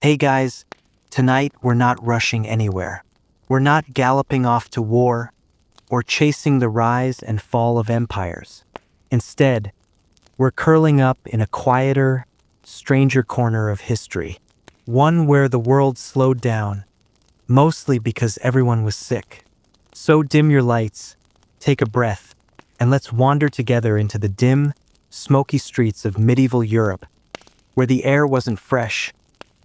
Hey guys, tonight we're not rushing anywhere. We're not galloping off to war or chasing the rise and fall of empires. Instead, we're curling up in a quieter, stranger corner of history. One where the world slowed down, mostly because everyone was sick. So dim your lights, take a breath, and let's wander together into the dim, smoky streets of medieval Europe, where the air wasn't fresh,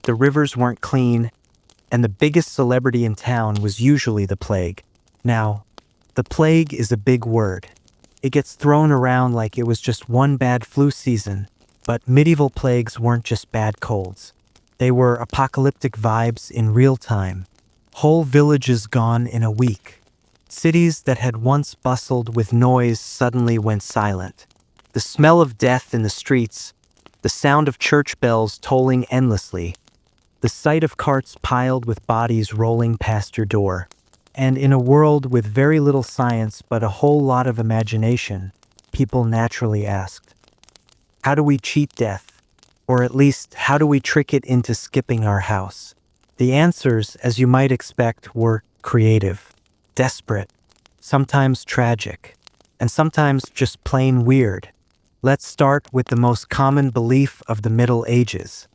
the rivers weren't clean, and the biggest celebrity in town was usually the plague. Now, the plague is a big word. It gets thrown around like it was just one bad flu season, but medieval plagues weren't just bad colds. They were apocalyptic vibes in real time. Whole villages gone in a week. Cities that had once bustled with noise suddenly went silent. The smell of death in the streets, the sound of church bells tolling endlessly, the sight of carts piled with bodies rolling past your door. And in a world with very little science but a whole lot of imagination, people naturally asked, how do we cheat death? Or at least, how do we trick it into skipping our house? The answers, as you might expect, were creative, desperate, sometimes tragic, and sometimes just plain weird. Let's start with the most common belief of the Middle Ages,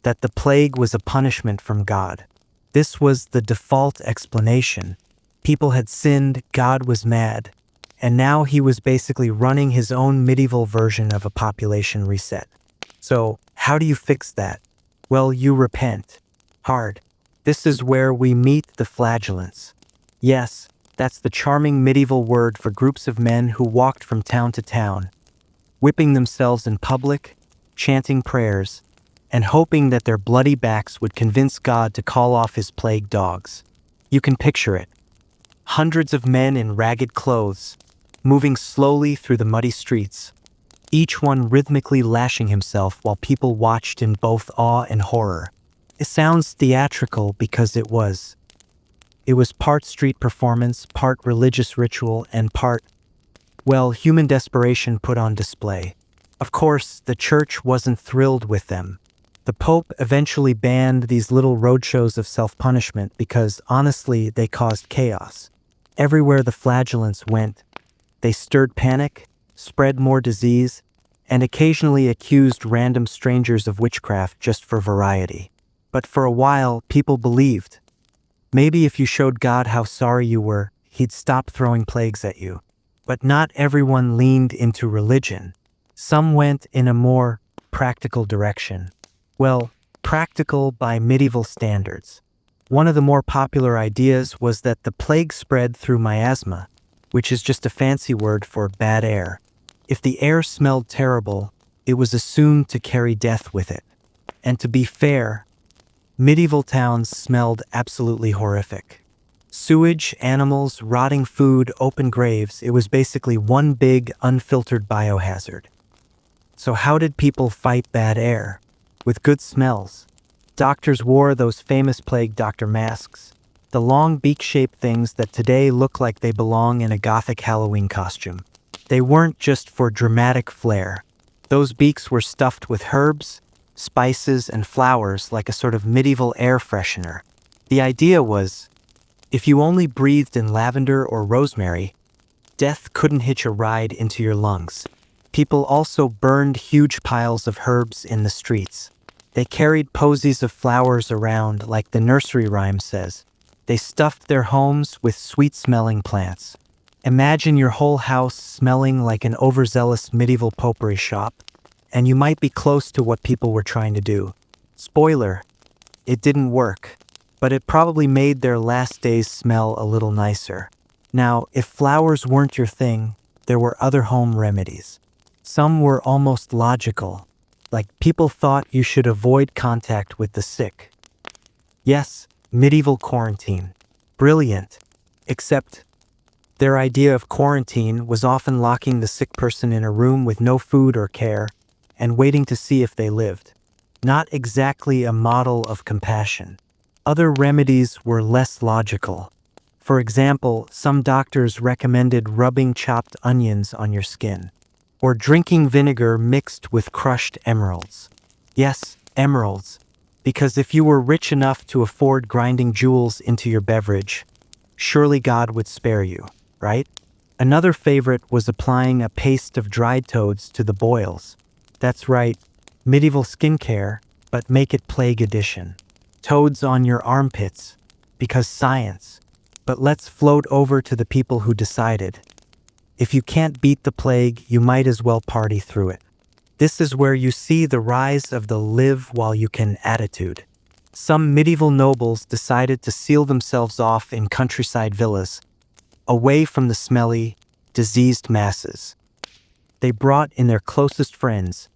that the plague was a punishment from God. This was the default explanation. People had sinned, God was mad, and now he was basically running his own medieval version of a population reset. So, how do you fix that? Well, you repent. Hard. This is where we meet the flagellants. Yes, that's the charming medieval word for groups of men who walked from town to town, whipping themselves in public, chanting prayers, and hoping that their bloody backs would convince God to call off his plague dogs. You can picture it. Hundreds of men in ragged clothes, moving slowly through the muddy streets, each one rhythmically lashing himself while people watched in both awe and horror. It sounds theatrical because it was. It was part street performance, part religious ritual, and part, well, human desperation put on display. Of course, the church wasn't thrilled with them. The Pope eventually banned these little roadshows of self-punishment because, honestly, they caused chaos. Everywhere the flagellants went, they stirred panic, spread more disease, and occasionally accused random strangers of witchcraft just for variety. But for a while, people believed. Maybe if you showed God how sorry you were, he'd stop throwing plagues at you. But not everyone leaned into religion. Some went in a more practical direction. Well, practical by medieval standards. One of the more popular ideas was that the plague spread through miasma, which is just a fancy word for bad air. If the air smelled terrible, it was assumed to carry death with it. And to be fair, medieval towns smelled absolutely horrific. Sewage, animals, rotting food, open graves, it was basically one big, unfiltered biohazard. So how did people fight bad air? With good smells. Doctors wore those famous plague doctor masks, the long beak-shaped things that today look like they belong in a gothic Halloween costume. They weren't just for dramatic flair. Those beaks were stuffed with herbs, spices, and flowers like a sort of medieval air freshener. The idea was, if you only breathed in lavender or rosemary, death couldn't hitch a ride into your lungs. People also burned huge piles of herbs in the streets. They carried posies of flowers around like the nursery rhyme says. They stuffed their homes with sweet-smelling plants. Imagine your whole house smelling like an overzealous medieval potpourri shop, and you might be close to what people were trying to do. Spoiler, it didn't work, but it probably made their last days smell a little nicer. Now, if flowers weren't your thing, there were other home remedies. Some were almost logical, like people thought you should avoid contact with the sick. Yes, medieval quarantine. Brilliant. Except their idea of quarantine was often locking the sick person in a room with no food or care and waiting to see if they lived. Not exactly a model of compassion. Other remedies were less logical. For example, some doctors recommended rubbing chopped onions on your skin, or drinking vinegar mixed with crushed emeralds. Yes, emeralds. Because if you were rich enough to afford grinding jewels into your beverage, surely God would spare you, right? Another favorite was applying a paste of dried toads to the boils. That's right, medieval skincare, but make it plague edition. Toads on your armpits, because science. But let's float over to the people who decided. If you can't beat the plague, you might as well party through it. This is where you see the rise of the live while you can attitude. Some medieval nobles decided to seal themselves off in countryside villas, away from the smelly, diseased masses. They brought in their closest friends,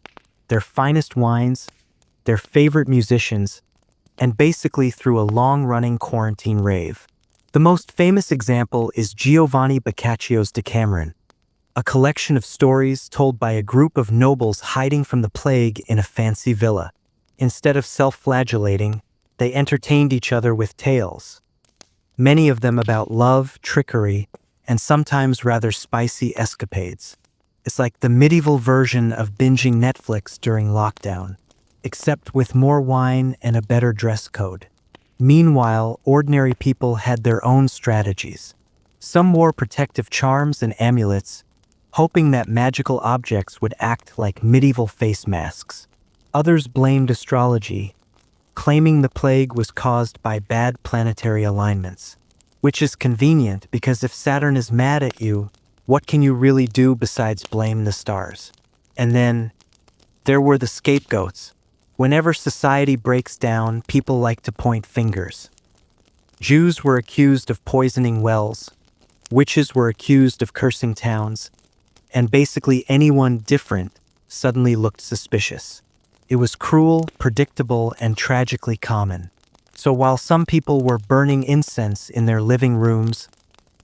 their finest wines, their favorite musicians, and basically threw a long-running quarantine rave. The most famous example is Giovanni Boccaccio's Decameron, a collection of stories told by a group of nobles hiding from the plague in a fancy villa. Instead of self-flagellating, they entertained each other with tales, many of them about love, trickery, and sometimes rather spicy escapades. It's like the medieval version of binging Netflix during lockdown, except with more wine and a better dress code. Meanwhile, ordinary people had their own strategies. Some wore protective charms and amulets, hoping that magical objects would act like medieval face masks. Others blamed astrology, claiming the plague was caused by bad planetary alignments. Which is convenient because if Saturn is mad at you, what can you really do besides blame the stars? And then, there were the scapegoats. Whenever society breaks down, people like to point fingers. Jews were accused of poisoning wells, witches were accused of cursing towns, and basically anyone different suddenly looked suspicious. It was cruel, predictable, and tragically common. So while some people were burning incense in their living rooms,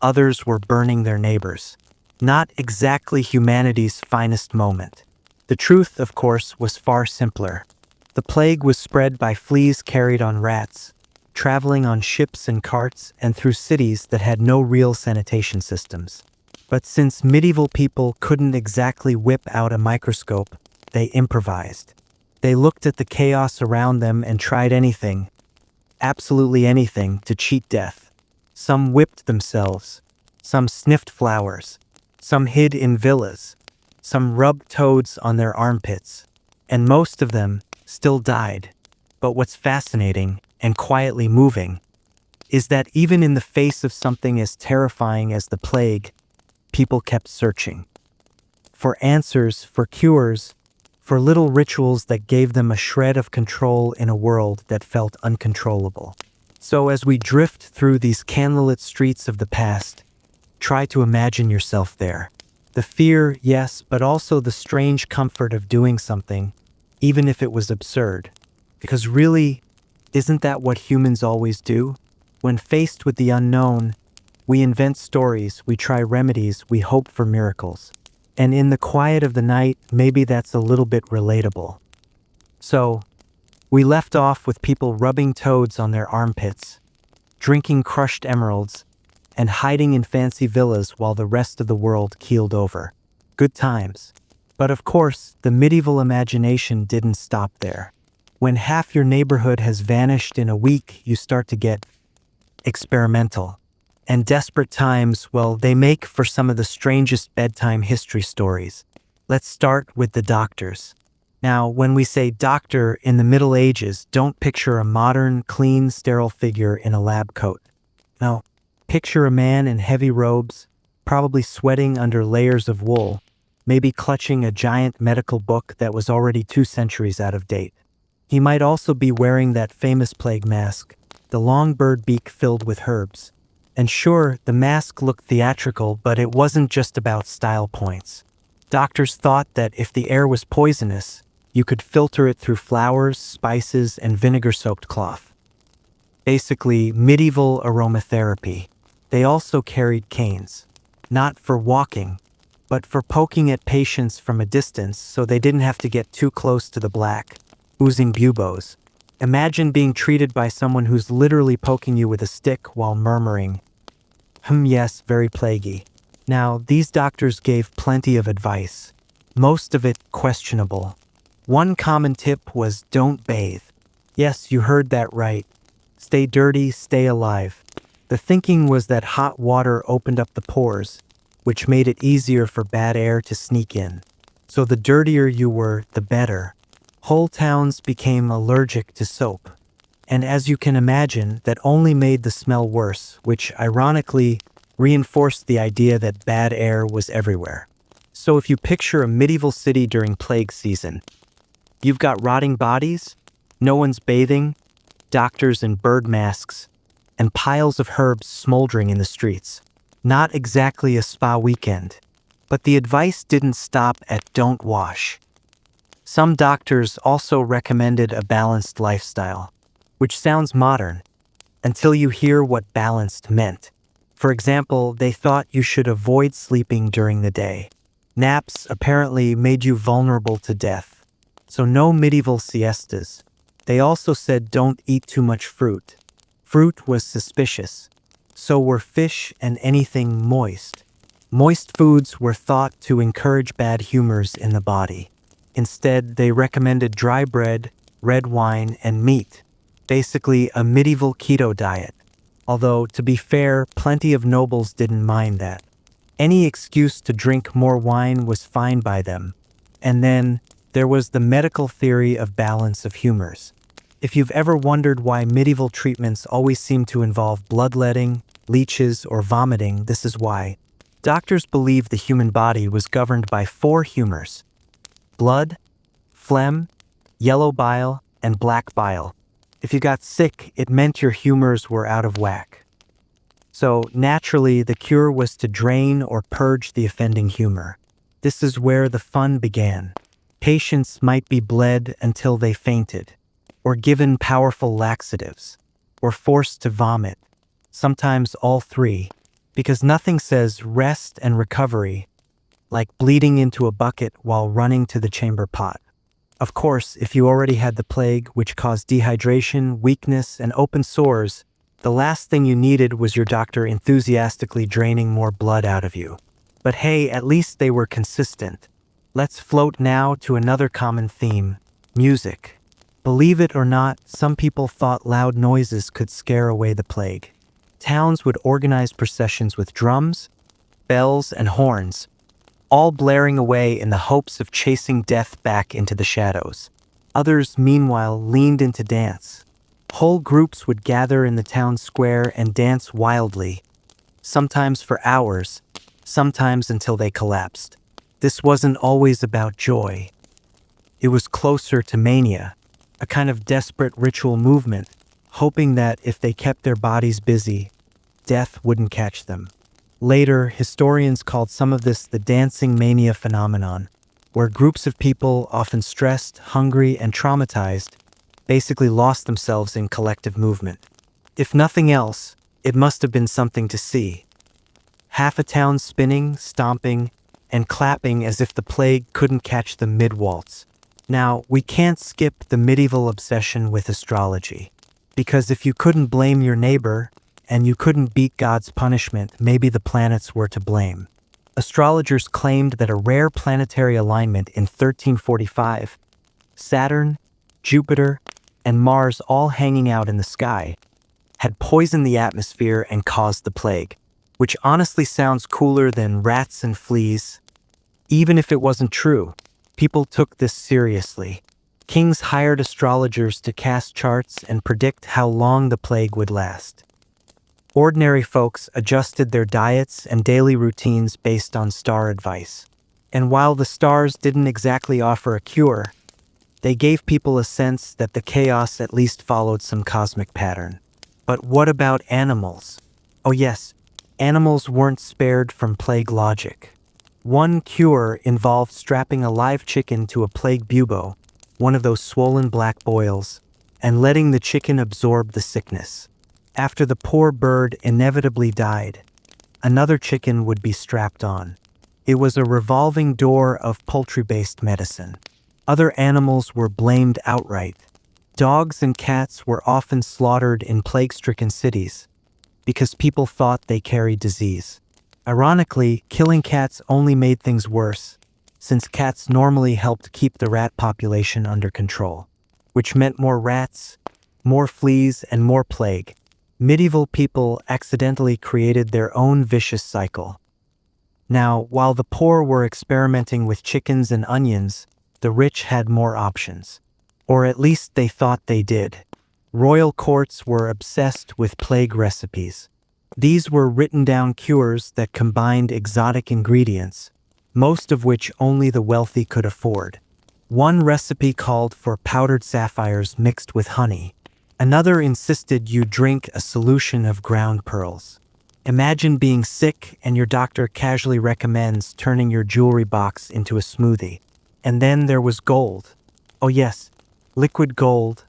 others were burning their neighbors. Not exactly humanity's finest moment. The truth, of course, was far simpler. The plague was spread by fleas carried on rats, traveling on ships and carts, and through cities that had no real sanitation systems. But since medieval people couldn't exactly whip out a microscope, they improvised. They looked at the chaos around them and tried anything, absolutely anything, to cheat death. Some whipped themselves, some sniffed flowers, some hid in villas, some rubbed toads on their armpits, and most of them still died. But what's fascinating and quietly moving is that even in the face of something as terrifying as the plague, people kept searching. For answers, for cures, for little rituals that gave them a shred of control in a world that felt uncontrollable. So as we drift through these candlelit streets of the past, try to imagine yourself there. The fear, yes, but also the strange comfort of doing something, even if it was absurd. Because really, isn't that what humans always do? When faced with the unknown, we invent stories, we try remedies, we hope for miracles. And in the quiet of the night, maybe that's a little bit relatable. So, we left off with people rubbing toads on their armpits, drinking crushed emeralds, and hiding in fancy villas while the rest of the world keeled over. Good times. But of course, the medieval imagination didn't stop there. When half your neighborhood has vanished in a week, you start to get experimental. And desperate times, well, they make for some of the strangest bedtime history stories. Let's start with the doctors. Now, when we say doctor in the Middle Ages, don't picture a modern, clean, sterile figure in a lab coat. No, picture a man in heavy robes, probably sweating under layers of wool, maybe clutching a giant medical book that was already 2 centuries out of date. He might also be wearing that famous plague mask, the long bird beak filled with herbs. And sure, the mask looked theatrical, but it wasn't just about style points. Doctors thought that if the air was poisonous, you could filter it through flowers, spices, and vinegar-soaked cloth. Basically, medieval aromatherapy. They also carried canes, not for walking, but for poking at patients from a distance so they didn't have to get too close to the black, oozing buboes. Imagine being treated by someone who's literally poking you with a stick while murmuring, yes, very plaguey. Now, these doctors gave plenty of advice, most of it questionable. One common tip was don't bathe. Yes, you heard that right. Stay dirty, stay alive. The thinking was that hot water opened up the pores, which made it easier for bad air to sneak in. So the dirtier you were, the better. Whole towns became allergic to soap. And as you can imagine, that only made the smell worse, which ironically reinforced the idea that bad air was everywhere. So if you picture a medieval city during plague season, you've got rotting bodies, no one's bathing, doctors in bird masks, and piles of herbs smoldering in the streets. Not exactly a spa weekend. But the advice didn't stop at don't wash. Some doctors also recommended a balanced lifestyle, which sounds modern, until you hear what balanced meant. For example, they thought you should avoid sleeping during the day. Naps apparently made you vulnerable to death, so no medieval siestas. They also said don't eat too much fruit. Fruit was suspicious, so were fish and anything moist. Moist foods were thought to encourage bad humors in the body. Instead, they recommended dry bread, red wine, and meat. Basically, a medieval keto diet. Although, to be fair, plenty of nobles didn't mind that. Any excuse to drink more wine was fine by them. And then, there was the medical theory of balance of humors. If you've ever wondered why medieval treatments always seem to involve bloodletting, leeches, or vomiting, this is why. Doctors believed the human body was governed by 4 humors: blood, phlegm, yellow bile, and black bile. If you got sick, it meant your humors were out of whack. So, naturally, the cure was to drain or purge the offending humor. This is where the fun began. Patients might be bled until they fainted, or given powerful laxatives, or forced to vomit, sometimes all 3. Because nothing says rest and recovery like bleeding into a bucket while running to the chamber pot. Of course, if you already had the plague, which caused dehydration, weakness, and open sores, the last thing you needed was your doctor enthusiastically draining more blood out of you. But hey, at least they were consistent. Let's float now to another common theme: music. Believe it or not, some people thought loud noises could scare away the plague. Towns would organize processions with drums, bells, and horns, all blaring away in the hopes of chasing death back into the shadows. Others, meanwhile, leaned into dance. Whole groups would gather in the town square and dance wildly, sometimes for hours, sometimes until they collapsed. This wasn't always about joy. It was closer to mania, a kind of desperate ritual movement, hoping that if they kept their bodies busy, death wouldn't catch them. Later, historians called some of this the dancing mania phenomenon, where groups of people, often stressed, hungry, and traumatized, basically lost themselves in collective movement. If nothing else, it must have been something to see. Half a town spinning, stomping, and clapping as if the plague couldn't catch them mid-waltz. Now, we can't skip the medieval obsession with astrology, because if you couldn't blame your neighbor, and you couldn't beat God's punishment, maybe the planets were to blame. Astrologers claimed that a rare planetary alignment in 1345, Saturn, Jupiter, and Mars all hanging out in the sky, had poisoned the atmosphere and caused the plague, which honestly sounds cooler than rats and fleas. Even if it wasn't true, people took this seriously. Kings hired astrologers to cast charts and predict how long the plague would last. Ordinary folks adjusted their diets and daily routines based on star advice. And while the stars didn't exactly offer a cure, they gave people a sense that the chaos at least followed some cosmic pattern. But what about animals? Oh yes, animals weren't spared from plague logic. One cure involved strapping a live chicken to a plague bubo, one of those swollen black boils, and letting the chicken absorb the sickness. After the poor bird inevitably died, another chicken would be strapped on. It was a revolving door of poultry-based medicine. Other animals were blamed outright. Dogs and cats were often slaughtered in plague-stricken cities because people thought they carried disease. Ironically, killing cats only made things worse, since cats normally helped keep the rat population under control. which meant more rats, more fleas, and more plague. Medieval people accidentally created their own vicious cycle. Now, while the poor were experimenting with chickens and onions, the rich had more options. Or at least they thought they did. Royal courts were obsessed with plague recipes. These were written-down cures that combined exotic ingredients, most of which only the wealthy could afford. One recipe called for powdered sapphires mixed with honey. Another insisted you drink a solution of ground pearls. Imagine being sick and your doctor casually recommends turning your jewelry box into a smoothie. And then there was gold. Oh yes, liquid gold,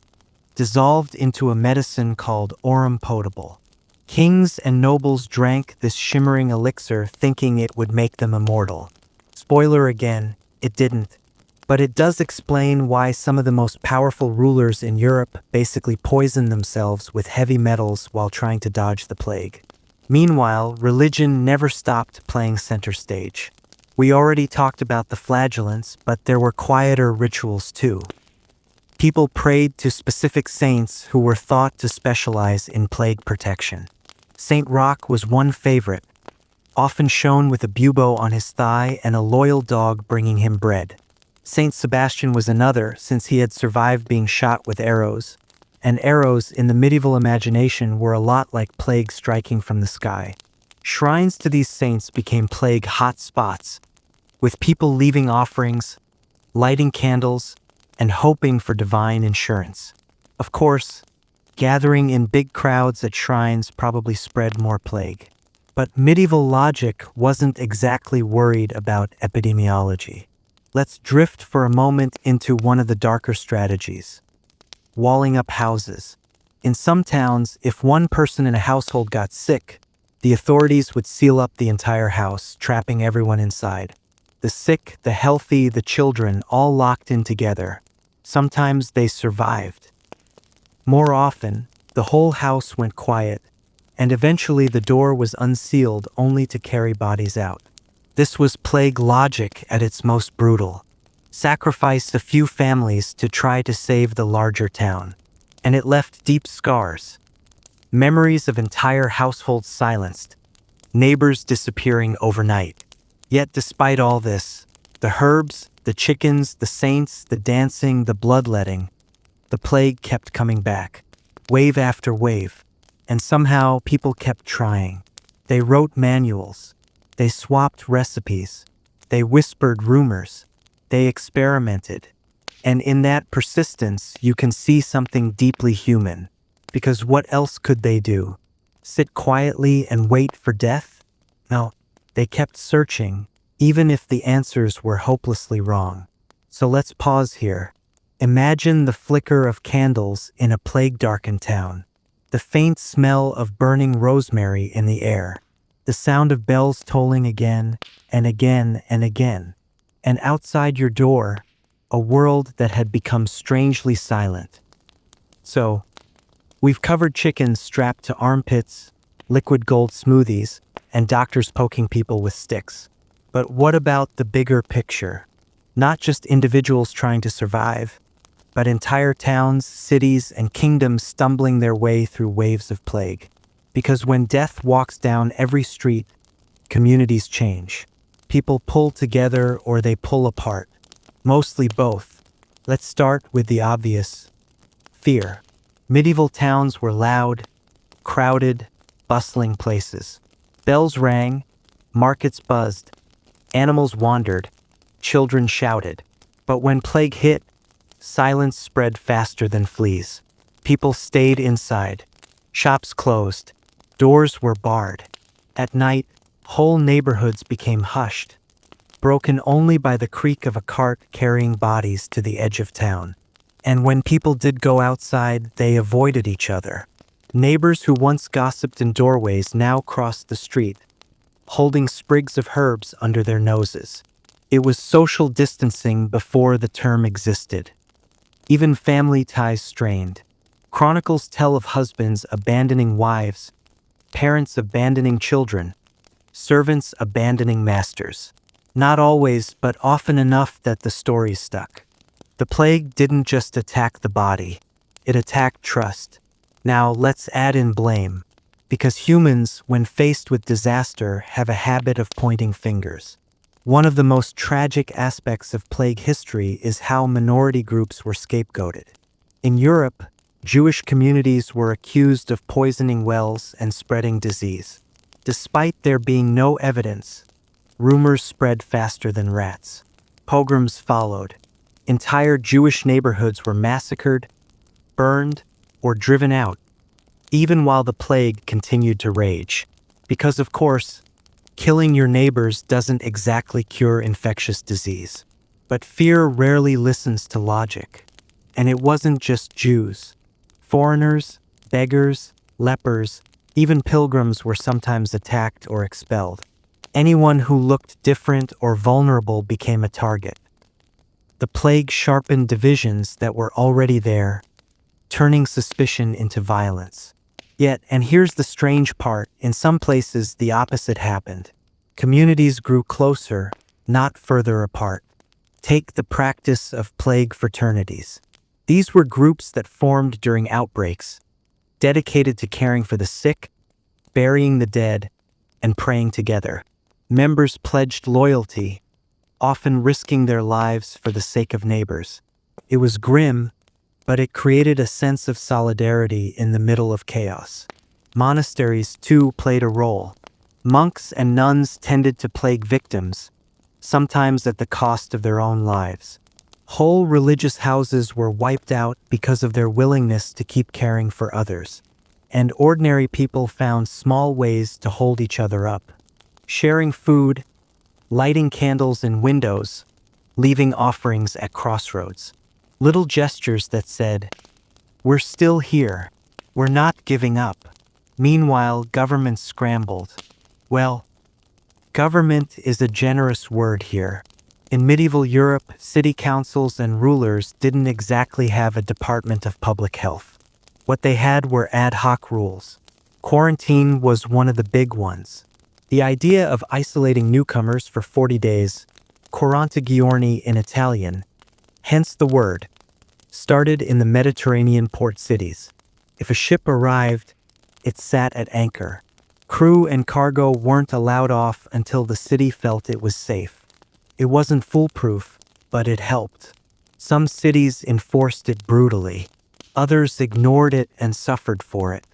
dissolved into a medicine called aurum potable. Kings and nobles drank this shimmering elixir thinking it would make them immortal. Spoiler again, it didn't. But it does explain why some of the most powerful rulers in Europe basically poisoned themselves with heavy metals while trying to dodge the plague. Meanwhile, religion never stopped playing center stage. We already talked about the flagellants, but there were quieter rituals too. People prayed to specific saints who were thought to specialize in plague protection. Saint Roch was one favorite, often shown with a bubo on his thigh and a loyal dog bringing him bread. Saint Sebastian was another, since he had survived being shot with arrows, and arrows in the medieval imagination were a lot like plague striking from the sky. Shrines to these saints became plague hot spots, with people leaving offerings, lighting candles, and hoping for divine insurance. Of course, gathering in big crowds at shrines probably spread more plague. But medieval logic wasn't exactly worried about epidemiology. Let's drift for a moment into one of the darker strategies: walling up houses. In some towns, if one person in a household got sick, the authorities would seal up the entire house, trapping everyone inside. The sick, the healthy, the children, all locked in together. Sometimes they survived. More often, the whole house went quiet, and eventually the door was unsealed only to carry bodies out. This was plague logic at its most brutal. Sacrifice a few families to try to save the larger town. And it left deep scars. Memories of entire households silenced. Neighbors disappearing overnight. Yet despite all this, the herbs, the chickens, the saints, the dancing, the bloodletting, the plague kept coming back. Wave after wave. And somehow people kept trying. They wrote manuals. They swapped recipes. They whispered rumors. They experimented. And in that persistence, you can see something deeply human. Because what else could they do? Sit quietly and wait for death? No, they kept searching, even if the answers were hopelessly wrong. So let's pause here. Imagine the flicker of candles in a plague-darkened town. The faint smell of burning rosemary in the air. The sound of bells tolling again and again and again. And outside your door, a world that had become strangely silent. So, we've covered chickens strapped to armpits, liquid gold smoothies, and doctors poking people with sticks. But what about the bigger picture? Not just individuals trying to survive, but entire towns, cities, and kingdoms stumbling their way through waves of plague. Because when death walks down every street, communities change. People pull together or they pull apart. Mostly both. Let's start with the obvious: fear. Medieval towns were loud, crowded, bustling places. Bells rang, markets buzzed, animals wandered, children shouted. But when plague hit, silence spread faster than fleas. People stayed inside. Shops closed. Doors were barred. At night, whole neighborhoods became hushed, broken only by the creak of a cart carrying bodies to the edge of town. And when people did go outside, they avoided each other. Neighbors who once gossiped in doorways now crossed the street, holding sprigs of herbs under their noses. It was social distancing before the term existed. Even family ties strained. Chronicles tell of husbands abandoning wives, parents abandoning children, servants abandoning masters. Not always, but often enough that the stories stuck. The plague didn't just attack the body, it attacked trust. Now let's add in blame, because humans, when faced with disaster, have a habit of pointing fingers. One of the most tragic aspects of plague history is how minority groups were scapegoated. In Europe, Jewish communities were accused of poisoning wells and spreading disease. Despite there being no evidence, rumors spread faster than rats. Pogroms followed. Entire Jewish neighborhoods were massacred, burned, or driven out, even while the plague continued to rage. Because, of course, killing your neighbors doesn't exactly cure infectious disease. But fear rarely listens to logic. And it wasn't just Jews. Foreigners, beggars, lepers, even pilgrims were sometimes attacked or expelled. Anyone who looked different or vulnerable became a target. The plague sharpened divisions that were already there, turning suspicion into violence. Yet, and here's the strange part, in some places the opposite happened. Communities grew closer, not further apart. Take the practice of plague fraternities. These were groups that formed during outbreaks, dedicated to caring for the sick, burying the dead, and praying together. Members pledged loyalty, often risking their lives for the sake of neighbors. It was grim, but it created a sense of solidarity in the middle of chaos. Monasteries, too, played a role. Monks and nuns tended to plague victims, sometimes at the cost of their own lives. Whole religious houses were wiped out because of their willingness to keep caring for others. And ordinary people found small ways to hold each other up. Sharing food, lighting candles in windows, leaving offerings at crossroads. Little gestures that said, "We're still here. We're not giving up." Meanwhile, governments scrambled. Well, government is a generous word here. In medieval Europe, city councils and rulers didn't exactly have a department of public health. What they had were ad hoc rules. Quarantine was one of the big ones. The idea of isolating newcomers for 40 days, quarantigiorni in Italian, hence the word, started in the Mediterranean port cities. If a ship arrived, it sat at anchor. Crew and cargo weren't allowed off until the city felt it was safe. It wasn't foolproof, but it helped. Some cities enforced it brutally. Others ignored it and suffered for it.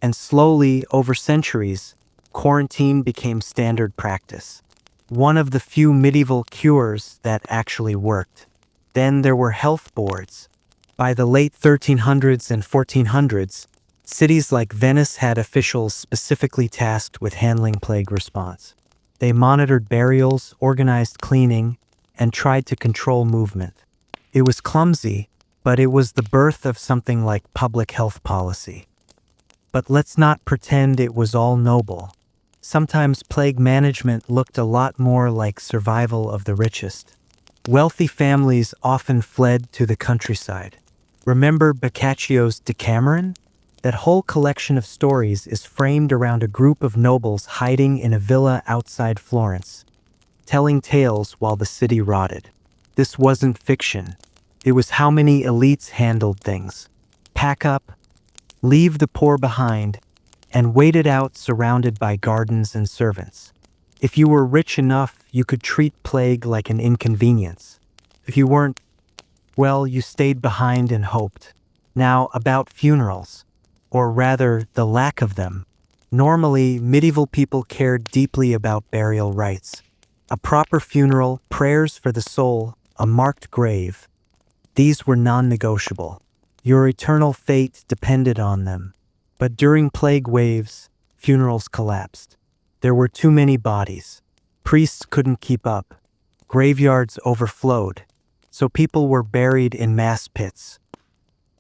And slowly, over centuries, quarantine became standard practice. One of the few medieval cures that actually worked. Then there were health boards. By the late 1300s and 1400s, cities like Venice had officials specifically tasked with handling plague response. They monitored burials, organized cleaning, and tried to control movement. It was clumsy, but it was the birth of something like public health policy. But let's not pretend it was all noble. Sometimes plague management looked a lot more like survival of the richest. Wealthy families often fled to the countryside. Remember Boccaccio's Decameron? That whole collection of stories is framed around a group of nobles hiding in a villa outside Florence, telling tales while the city rotted. This wasn't fiction. It was how many elites handled things. Pack up, leave the poor behind, and wait it out surrounded by gardens and servants. If you were rich enough, you could treat plague like an inconvenience. If you weren't, well, you stayed behind and hoped. Now, about funerals, or rather, the lack of them. Normally, medieval people cared deeply about burial rites. A proper funeral, prayers for the soul, a marked grave. These were non-negotiable. Your eternal fate depended on them. But during plague waves, funerals collapsed. There were too many bodies. Priests couldn't keep up. Graveyards overflowed. So people were buried in mass pits.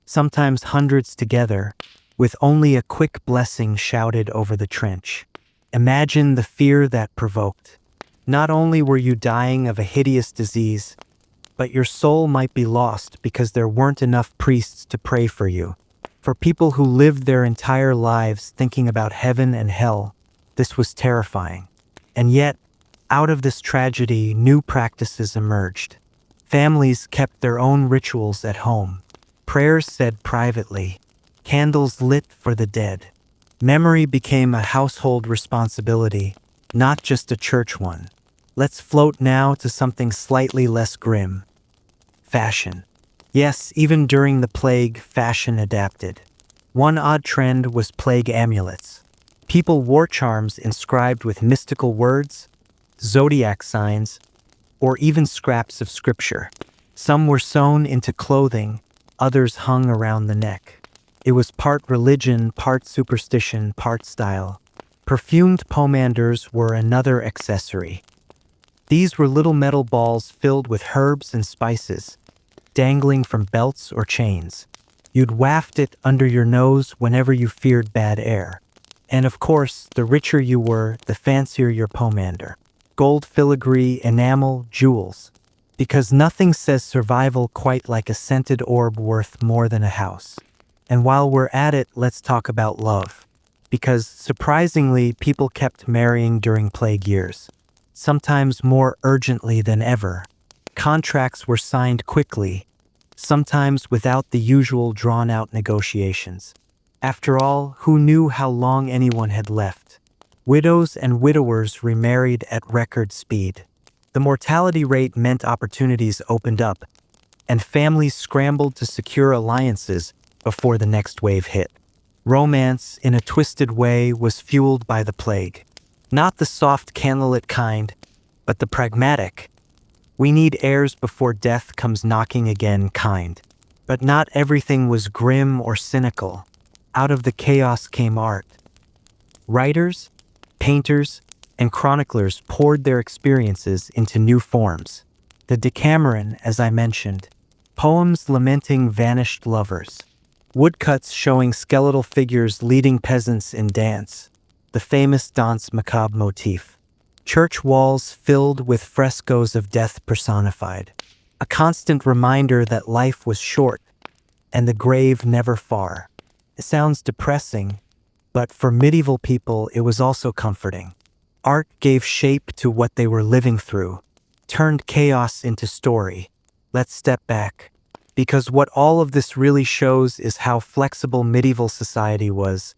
Sometimes hundreds together, with only a quick blessing shouted over the trench. Imagine the fear that provoked. Not only were you dying of a hideous disease, but your soul might be lost because there weren't enough priests to pray for you. For people who lived their entire lives thinking about heaven and hell, this was terrifying. And yet, out of this tragedy, new practices emerged. Families kept their own rituals at home. Prayers said privately. Candles lit for the dead. Memory became a household responsibility, not just a church one. Let's float now to something slightly less grim. Fashion. Yes, even during the plague, fashion adapted. One odd trend was plague amulets. People wore charms inscribed with mystical words, zodiac signs, or even scraps of scripture. Some were sewn into clothing, others hung around the neck. It was part religion, part superstition, part style. Perfumed pomanders were another accessory. These were little metal balls filled with herbs and spices, dangling from belts or chains. You'd waft it under your nose whenever you feared bad air. And of course, the richer you were, the fancier your pomander. Gold filigree, enamel, jewels. Because nothing says survival quite like a scented orb worth more than a house. And while we're at it, let's talk about love. Because surprisingly, people kept marrying during plague years. Sometimes more urgently than ever. Contracts were signed quickly, sometimes without the usual drawn-out negotiations. After all, who knew how long anyone had left? Widows and widowers remarried at record speed. The mortality rate meant opportunities opened up, and families scrambled to secure alliances before the next wave hit. Romance, in a twisted way, was fueled by the plague. Not the soft candlelit kind, but the pragmatic. We need heirs before death comes knocking again kind. But not everything was grim or cynical. Out of the chaos came art. Writers, painters, and chroniclers poured their experiences into new forms. The Decameron, as I mentioned, poems lamenting vanished lovers. Woodcuts showing skeletal figures leading peasants in dance, the famous Danse Macabre motif. Church walls filled with frescoes of death personified, a constant reminder that life was short and the grave never far. It sounds depressing, but for medieval people it was also comforting. Art gave shape to what they were living through, turned chaos into story. Let's step back. Because what all of this really shows is how flexible medieval society was,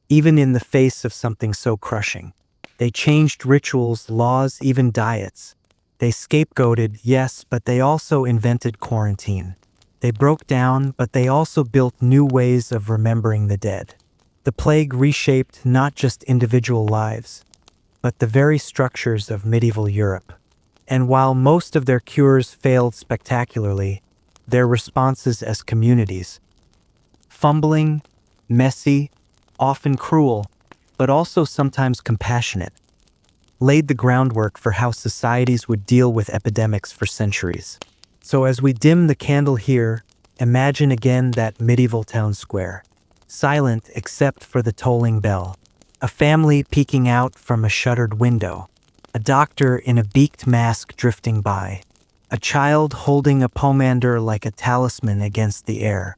even in the face of something so crushing. They changed rituals, laws, even diets. They scapegoated, yes, but they also invented quarantine. They broke down, but they also built new ways of remembering the dead. The plague reshaped not just individual lives, but the very structures of medieval Europe. And while most of their cures failed spectacularly, their responses as communities, fumbling, messy, often cruel, but also sometimes compassionate, laid the groundwork for how societies would deal with epidemics for centuries. So as we dim the candle here, imagine again that medieval town square, silent except for the tolling bell, a family peeking out from a shuttered window, a doctor in a beaked mask drifting by, a child holding a pomander like a talisman against the air.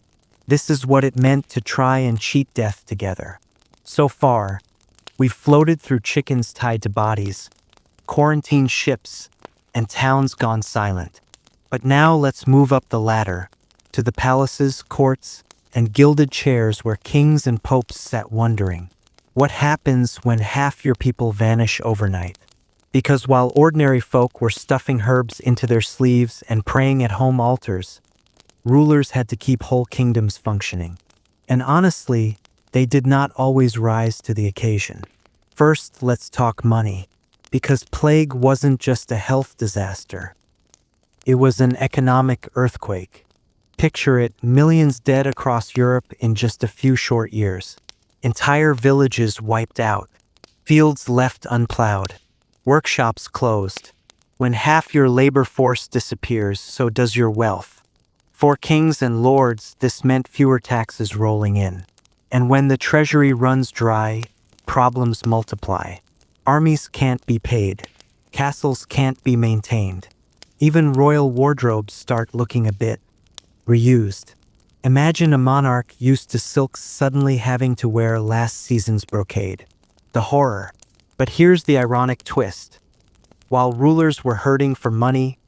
This is what it meant to try and cheat death together. So far, we've floated through chickens tied to bodies, quarantined ships, and towns gone silent. But now let's move up the ladder, to the palaces, courts, and gilded chairs where kings and popes sat wondering, what happens when half your people vanish overnight? Because while ordinary folk were stuffing herbs into their sleeves and praying at home altars, rulers had to keep whole kingdoms functioning. And honestly, they did not always rise to the occasion. First, let's talk money. Because plague wasn't just a health disaster. It was an economic earthquake. Picture it, millions dead across Europe in just a few short years. Entire villages wiped out. Fields left unplowed. Workshops closed. When half your labor force disappears, so does your wealth. For kings and lords, this meant fewer taxes rolling in. And when the treasury runs dry, problems multiply. Armies can't be paid. Castles can't be maintained. Even royal wardrobes start looking a bit reused. Imagine a monarch used to silks suddenly having to wear last season's brocade. The horror. But here's the ironic twist. While rulers were hurting for money,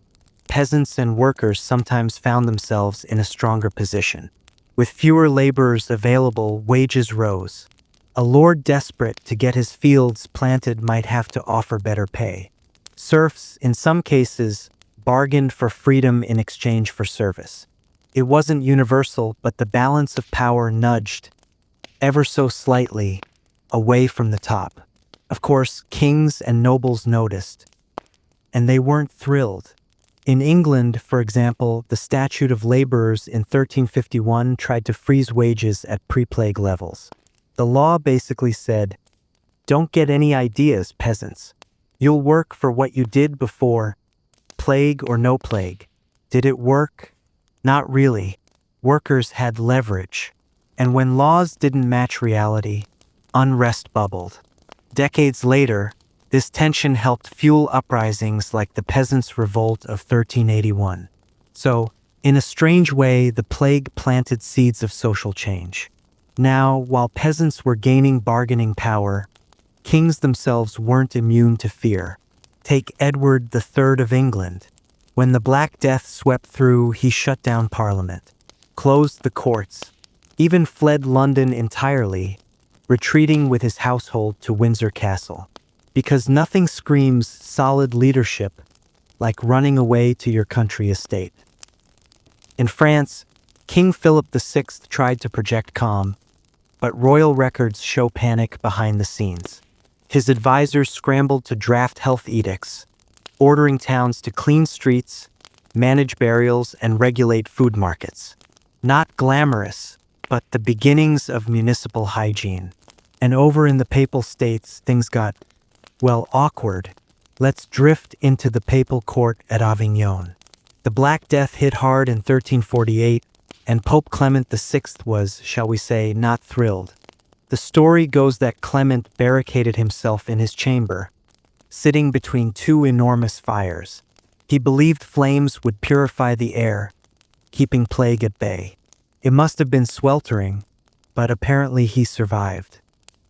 peasants and workers sometimes found themselves in a stronger position. With fewer laborers available, wages rose. A lord desperate to get his fields planted might have to offer better pay. Serfs, in some cases, bargained for freedom in exchange for service. It wasn't universal, but the balance of power nudged, ever so slightly, away from the top. Of course, kings and nobles noticed, and they weren't thrilled. In England, for example, the Statute of Labourers in 1351 tried to freeze wages at pre-plague levels. The law basically said, "Don't get any ideas, peasants. You'll work for what you did before, plague or no plague." Did it work? Not really. Workers had leverage. And when laws didn't match reality, unrest bubbled. Decades later, this tension helped fuel uprisings like the Peasants' Revolt of 1381. So, in a strange way, the plague planted seeds of social change. Now, while peasants were gaining bargaining power, kings themselves weren't immune to fear. Take Edward III of England. When the Black Death swept through, he shut down Parliament, closed the courts, even fled London entirely, retreating with his household to Windsor Castle. Because nothing screams solid leadership like running away to your country estate. In France, King Philip VI tried to project calm, but royal records show panic behind the scenes. His advisors scrambled to draft health edicts, ordering towns to clean streets, manage burials, and regulate food markets. Not glamorous, but the beginnings of municipal hygiene. And over in the Papal States, things got, well, awkward. Let's drift into the papal court at Avignon. The Black Death hit hard in 1348, and Pope Clement VI was, shall we say, not thrilled. The story goes that Clement barricaded himself in his chamber, sitting between two enormous fires. He believed flames would purify the air, keeping plague at bay. It must have been sweltering, but apparently he survived.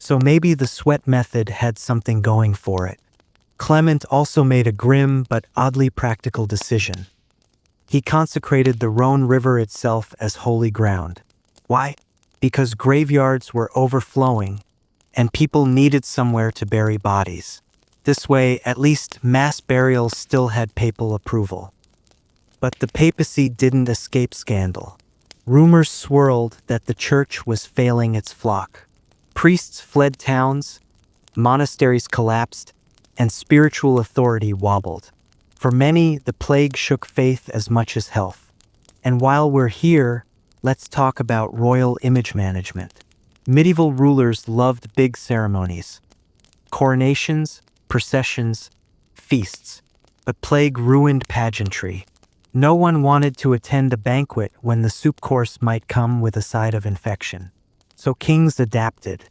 So maybe the sweat method had something going for it. Clement also made a grim but oddly practical decision. He consecrated the Rhone River itself as holy ground. Why? Because graveyards were overflowing, and people needed somewhere to bury bodies. This way, at least mass burials still had papal approval. But the papacy didn't escape scandal. Rumors swirled that the church was failing its flock. Priests fled towns, monasteries collapsed, and spiritual authority wobbled. For many, the plague shook faith as much as health. And while we're here, let's talk about royal image management. Medieval rulers loved big ceremonies. Coronations, processions, feasts. But plague ruined pageantry. No one wanted to attend a banquet when the soup course might come with a side of infection. So kings adapted.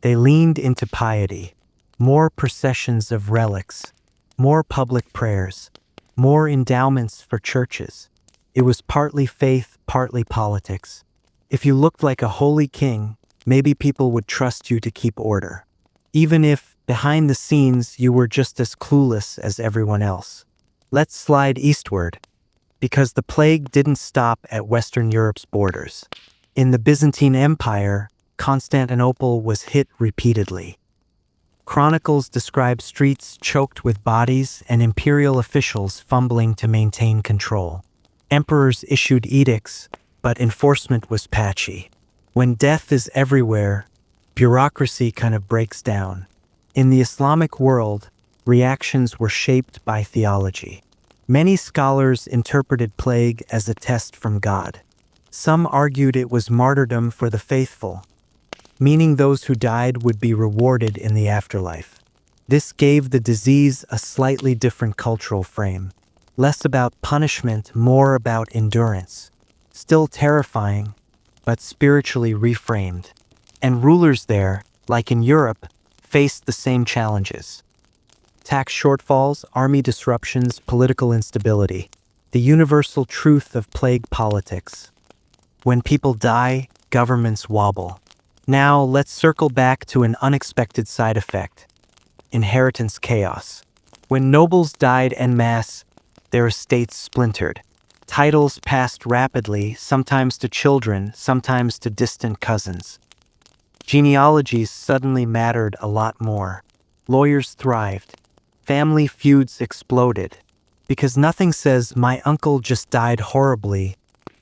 They leaned into piety. More processions of relics. More public prayers. More endowments for churches. It was partly faith, partly politics. If you looked like a holy king, maybe people would trust you to keep order. Even if, behind the scenes, you were just as clueless as everyone else. Let's slide eastward, because the plague didn't stop at Western Europe's borders. In the Byzantine Empire, Constantinople was hit repeatedly. Chronicles describe streets choked with bodies and imperial officials fumbling to maintain control. Emperors issued edicts, but enforcement was patchy. When death is everywhere, bureaucracy kind of breaks down. In the Islamic world, reactions were shaped by theology. Many scholars interpreted plague as a test from God. Some argued it was martyrdom for the faithful, meaning those who died would be rewarded in the afterlife. This gave the disease a slightly different cultural frame. Less about punishment, more about endurance. Still terrifying, but spiritually reframed. And rulers there, like in Europe, faced the same challenges. Tax shortfalls, army disruptions, political instability. The universal truth of plague politics. When people die, governments wobble. Now let's circle back to an unexpected side effect. Inheritance chaos. When nobles died en masse, their estates splintered. Titles passed rapidly, sometimes to children, sometimes to distant cousins. Genealogies suddenly mattered a lot more. Lawyers thrived. Family feuds exploded. Because nothing says, "My uncle just died horribly,"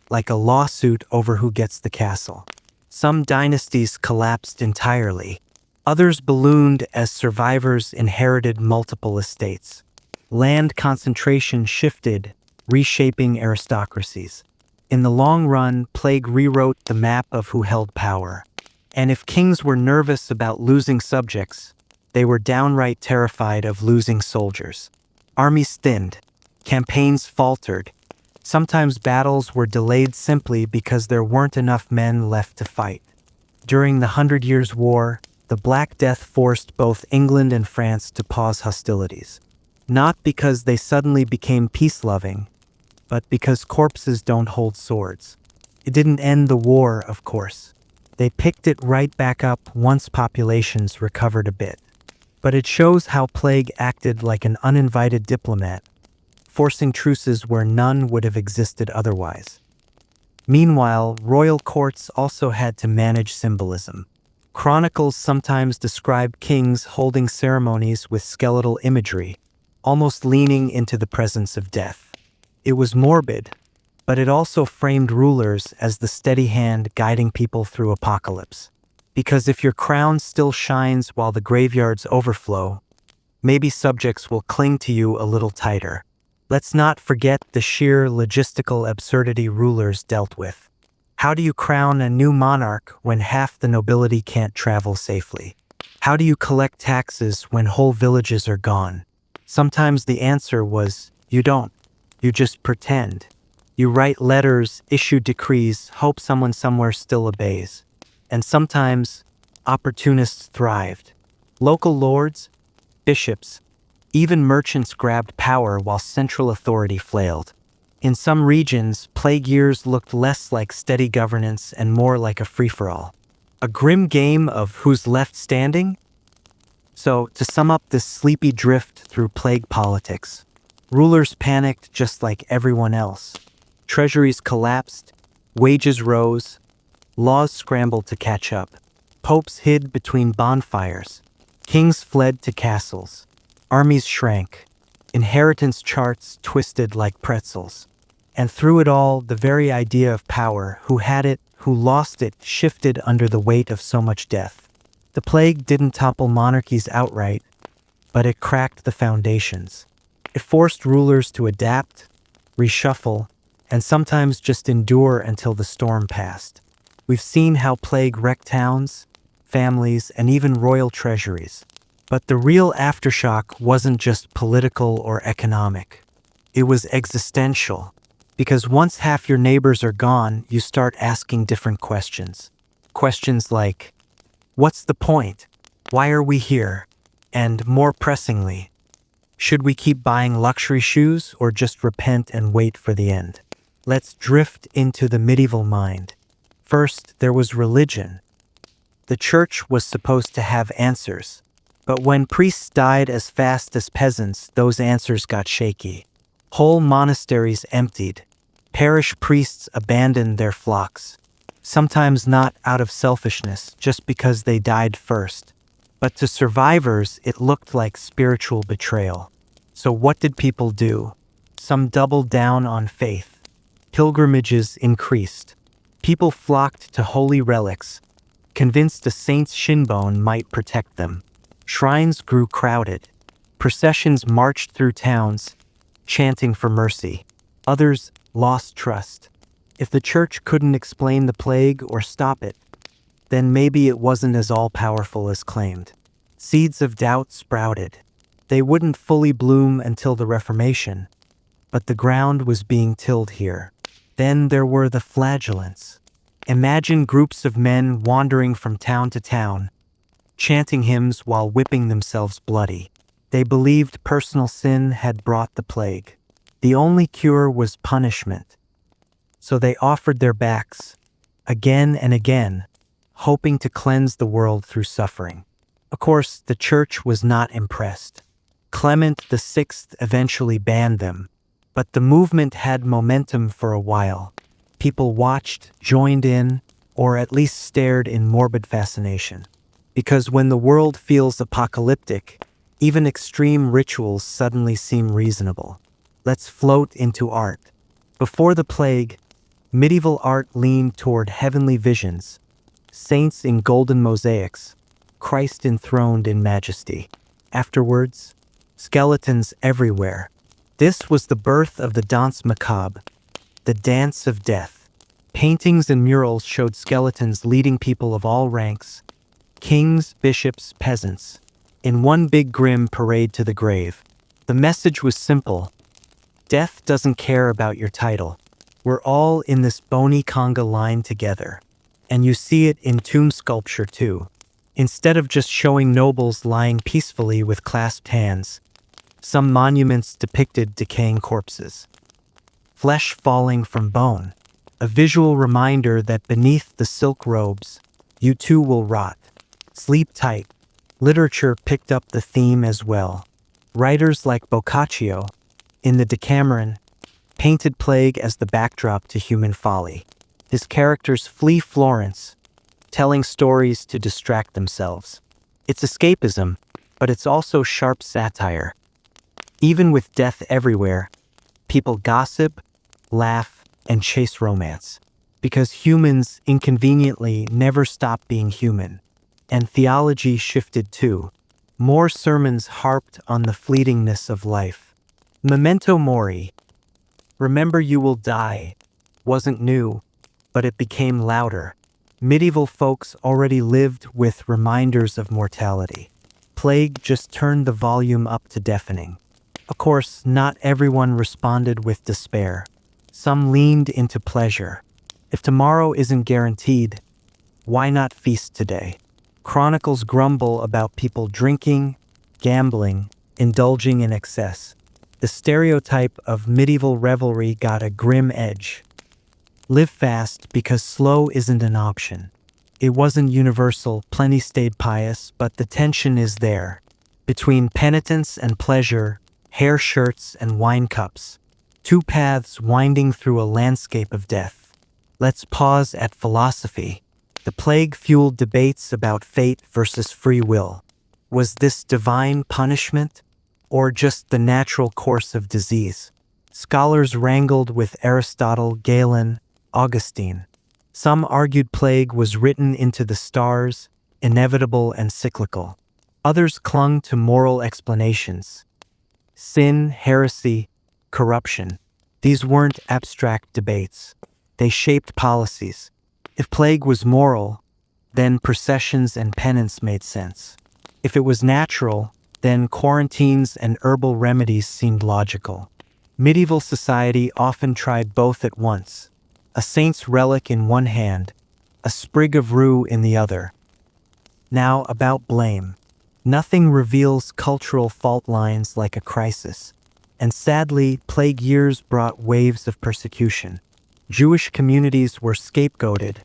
like a lawsuit over who gets the castle. Some dynasties collapsed entirely. Others ballooned as survivors inherited multiple estates. Land concentration shifted, reshaping aristocracies. In the long run, plague rewrote the map of who held power. And if kings were nervous about losing subjects, they were downright terrified of losing soldiers. Armies thinned. Campaigns faltered. Sometimes battles were delayed simply because there weren't enough men left to fight. During the 100 Years' War, the Black Death forced both England and France to pause hostilities. Not because they suddenly became peace-loving, but because corpses don't hold swords. It didn't end the war, of course. They picked it right back up once populations recovered a bit. But it shows how plague acted like an uninvited diplomat, forcing truces where none would have existed otherwise. Meanwhile, royal courts also had to manage symbolism. Chronicles sometimes describe kings holding ceremonies with skeletal imagery, almost leaning into the presence of death. It was morbid, but it also framed rulers as the steady hand guiding people through apocalypse. Because if your crown still shines while the graveyards overflow, maybe subjects will cling to you a little tighter. Let's not forget the sheer logistical absurdity rulers dealt with. How do you crown a new monarch when half the nobility can't travel safely? How do you collect taxes when whole villages are gone? Sometimes the answer was, you don't. You just pretend. You write letters, issue decrees, hope someone somewhere still obeys. And sometimes, opportunists thrived. Local lords, bishops, even merchants grabbed power while central authority flailed. In some regions, plague years looked less like steady governance and more like a free-for-all. A grim game of who's left standing? So, to sum up this sleepy drift through plague politics, rulers panicked just like everyone else. Treasuries collapsed, wages rose, laws scrambled to catch up. Popes hid between bonfires. Kings fled to castles. Armies shrank. Inheritance charts twisted like pretzels. And through it all, the very idea of power, who had it, who lost it, shifted under the weight of so much death. The plague didn't topple monarchies outright, but it cracked the foundations. It forced rulers to adapt, reshuffle, and sometimes just endure until the storm passed. We've seen how plague wrecked towns, families, and even royal treasuries. But the real aftershock wasn't just political or economic. It was existential. Because once half your neighbors are gone, you start asking different questions. Questions like, what's the point? Why are we here? And more pressingly, should we keep buying luxury shoes or just repent and wait for the end? Let's drift into the medieval mind. First, there was religion. The church was supposed to have answers. But when priests died as fast as peasants, those answers got shaky. Whole monasteries emptied. Parish priests abandoned their flocks. Sometimes not out of selfishness, just because they died first. But to survivors, it looked like spiritual betrayal. So what did people do? Some doubled down on faith. Pilgrimages increased. People flocked to holy relics, convinced a saint's shinbone might protect them. Shrines grew crowded. Processions marched through towns, chanting for mercy. Others lost trust. If the church couldn't explain the plague or stop it, then maybe it wasn't as all-powerful as claimed. Seeds of doubt sprouted. They wouldn't fully bloom until the Reformation, but the ground was being tilled here. Then there were the flagellants. Imagine groups of men wandering from town to town, chanting hymns while whipping themselves bloody. They believed personal sin had brought the plague. The only cure was punishment. So they offered their backs, again and again, hoping to cleanse the world through suffering. Of course, the church was not impressed. Clement VI eventually banned them, But the movement had momentum for a while. People watched, joined in, or at least stared in morbid fascination. Because when the world feels apocalyptic, even extreme rituals suddenly seem reasonable. Let's float into art. Before the plague, medieval art leaned toward heavenly visions, saints in golden mosaics, Christ enthroned in majesty. Afterwards, skeletons everywhere. This was the birth of the danse macabre, the dance of death. Paintings and murals showed skeletons leading people of all ranks, kings, bishops, peasants, in one big grim parade to the grave. The message was simple. Death doesn't care about your title. We're all in this bony conga line together. And you see it in tomb sculpture too. Instead of just showing nobles lying peacefully with clasped hands, some monuments depicted decaying corpses. Flesh falling from bone. A visual reminder that beneath the silk robes, you too will rot. Sleep tight. Literature picked up the theme as well. Writers like Boccaccio, in the Decameron, painted plague as the backdrop to human folly. His characters flee Florence, telling stories to distract themselves. It's escapism, but it's also sharp satire. Even with death everywhere, people gossip, laugh, and chase romance. Because humans inconveniently never stop being human. And theology shifted too. More sermons harped on the fleetingness of life. Memento mori, remember you will die, wasn't new, but it became louder. Medieval folks already lived with reminders of mortality. Plague just turned the volume up to deafening. Of course, not everyone responded with despair. Some leaned into pleasure. If tomorrow isn't guaranteed, why not feast today? Chronicles grumble about people drinking, gambling, indulging in excess. The stereotype of medieval revelry got a grim edge. Live fast because slow isn't an option. It wasn't universal, plenty stayed pious, but the tension is there. Between penitence and pleasure, hair shirts and wine cups. Two paths winding through a landscape of death. Let's pause at philosophy. The plague fueled debates about fate versus free will. Was this divine punishment, or just the natural course of disease? Scholars wrangled with Aristotle, Galen, Augustine. Some argued plague was written into the stars, inevitable and cyclical. Others clung to moral explanations. Sin, heresy, corruption. These weren't abstract debates. They shaped policies. If plague was moral, then processions and penance made sense. If it was natural, then quarantines and herbal remedies seemed logical. Medieval society often tried both at once. A saint's relic in one hand, a sprig of rue in the other. Now about blame. Nothing reveals cultural fault lines like a crisis. And sadly, plague years brought waves of persecution. Jewish communities were scapegoated,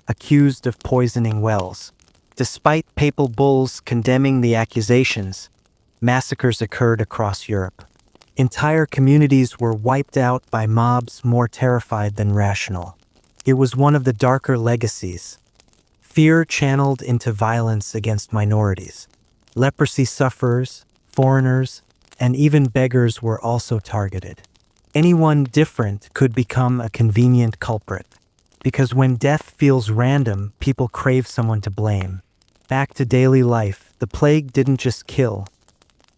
accused of poisoning wells. Despite papal bulls condemning the accusations, massacres occurred across Europe. Entire communities were wiped out by mobs more terrified than rational. It was one of the darker legacies. Fear channeled into violence against minorities. Leprosy sufferers, foreigners, and even beggars were also targeted. Anyone different could become a convenient culprit. Because when death feels random, people crave someone to blame. Back to daily life, the plague didn't just kill.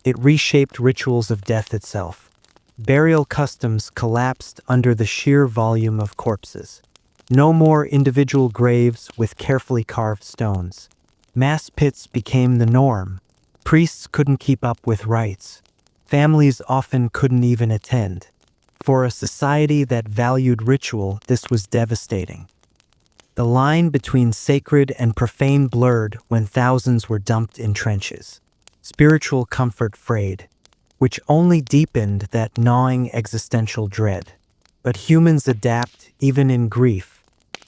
It reshaped rituals of death itself. Burial customs collapsed under the sheer volume of corpses. No more individual graves with carefully carved stones. Mass pits became the norm. Priests couldn't keep up with rites. Families often couldn't even attend. For a society that valued ritual, this was devastating. The line between sacred and profane blurred when thousands were dumped in trenches. Spiritual comfort frayed, which only deepened that gnawing existential dread. But humans adapt even in grief.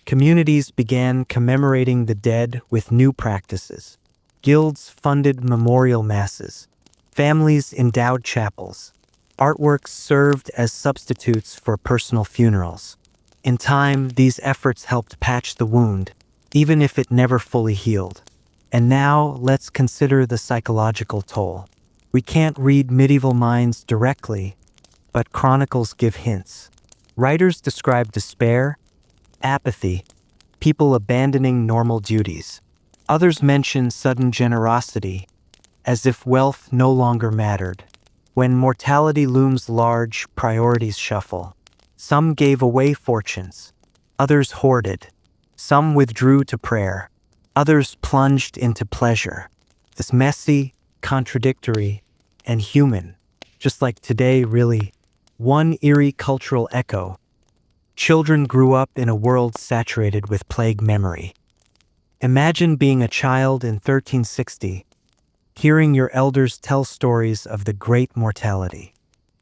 Communities began commemorating the dead with new practices. Guilds funded memorial masses. Families endowed chapels. Artworks served as substitutes for personal funerals. In time, these efforts helped patch the wound, even if it never fully healed. And now, let's consider the psychological toll. We can't read medieval minds directly, but chronicles give hints. Writers describe despair, apathy, people abandoning normal duties. Others mention sudden generosity, as if wealth no longer mattered. When mortality looms large, priorities shuffle. Some gave away fortunes, others hoarded. Some withdrew to prayer, others plunged into pleasure. It's messy, contradictory, and human, just like today, really. One eerie cultural echo. Children grew up in a world saturated with plague memory. Imagine being a child in 1360, hearing your elders tell stories of the great mortality.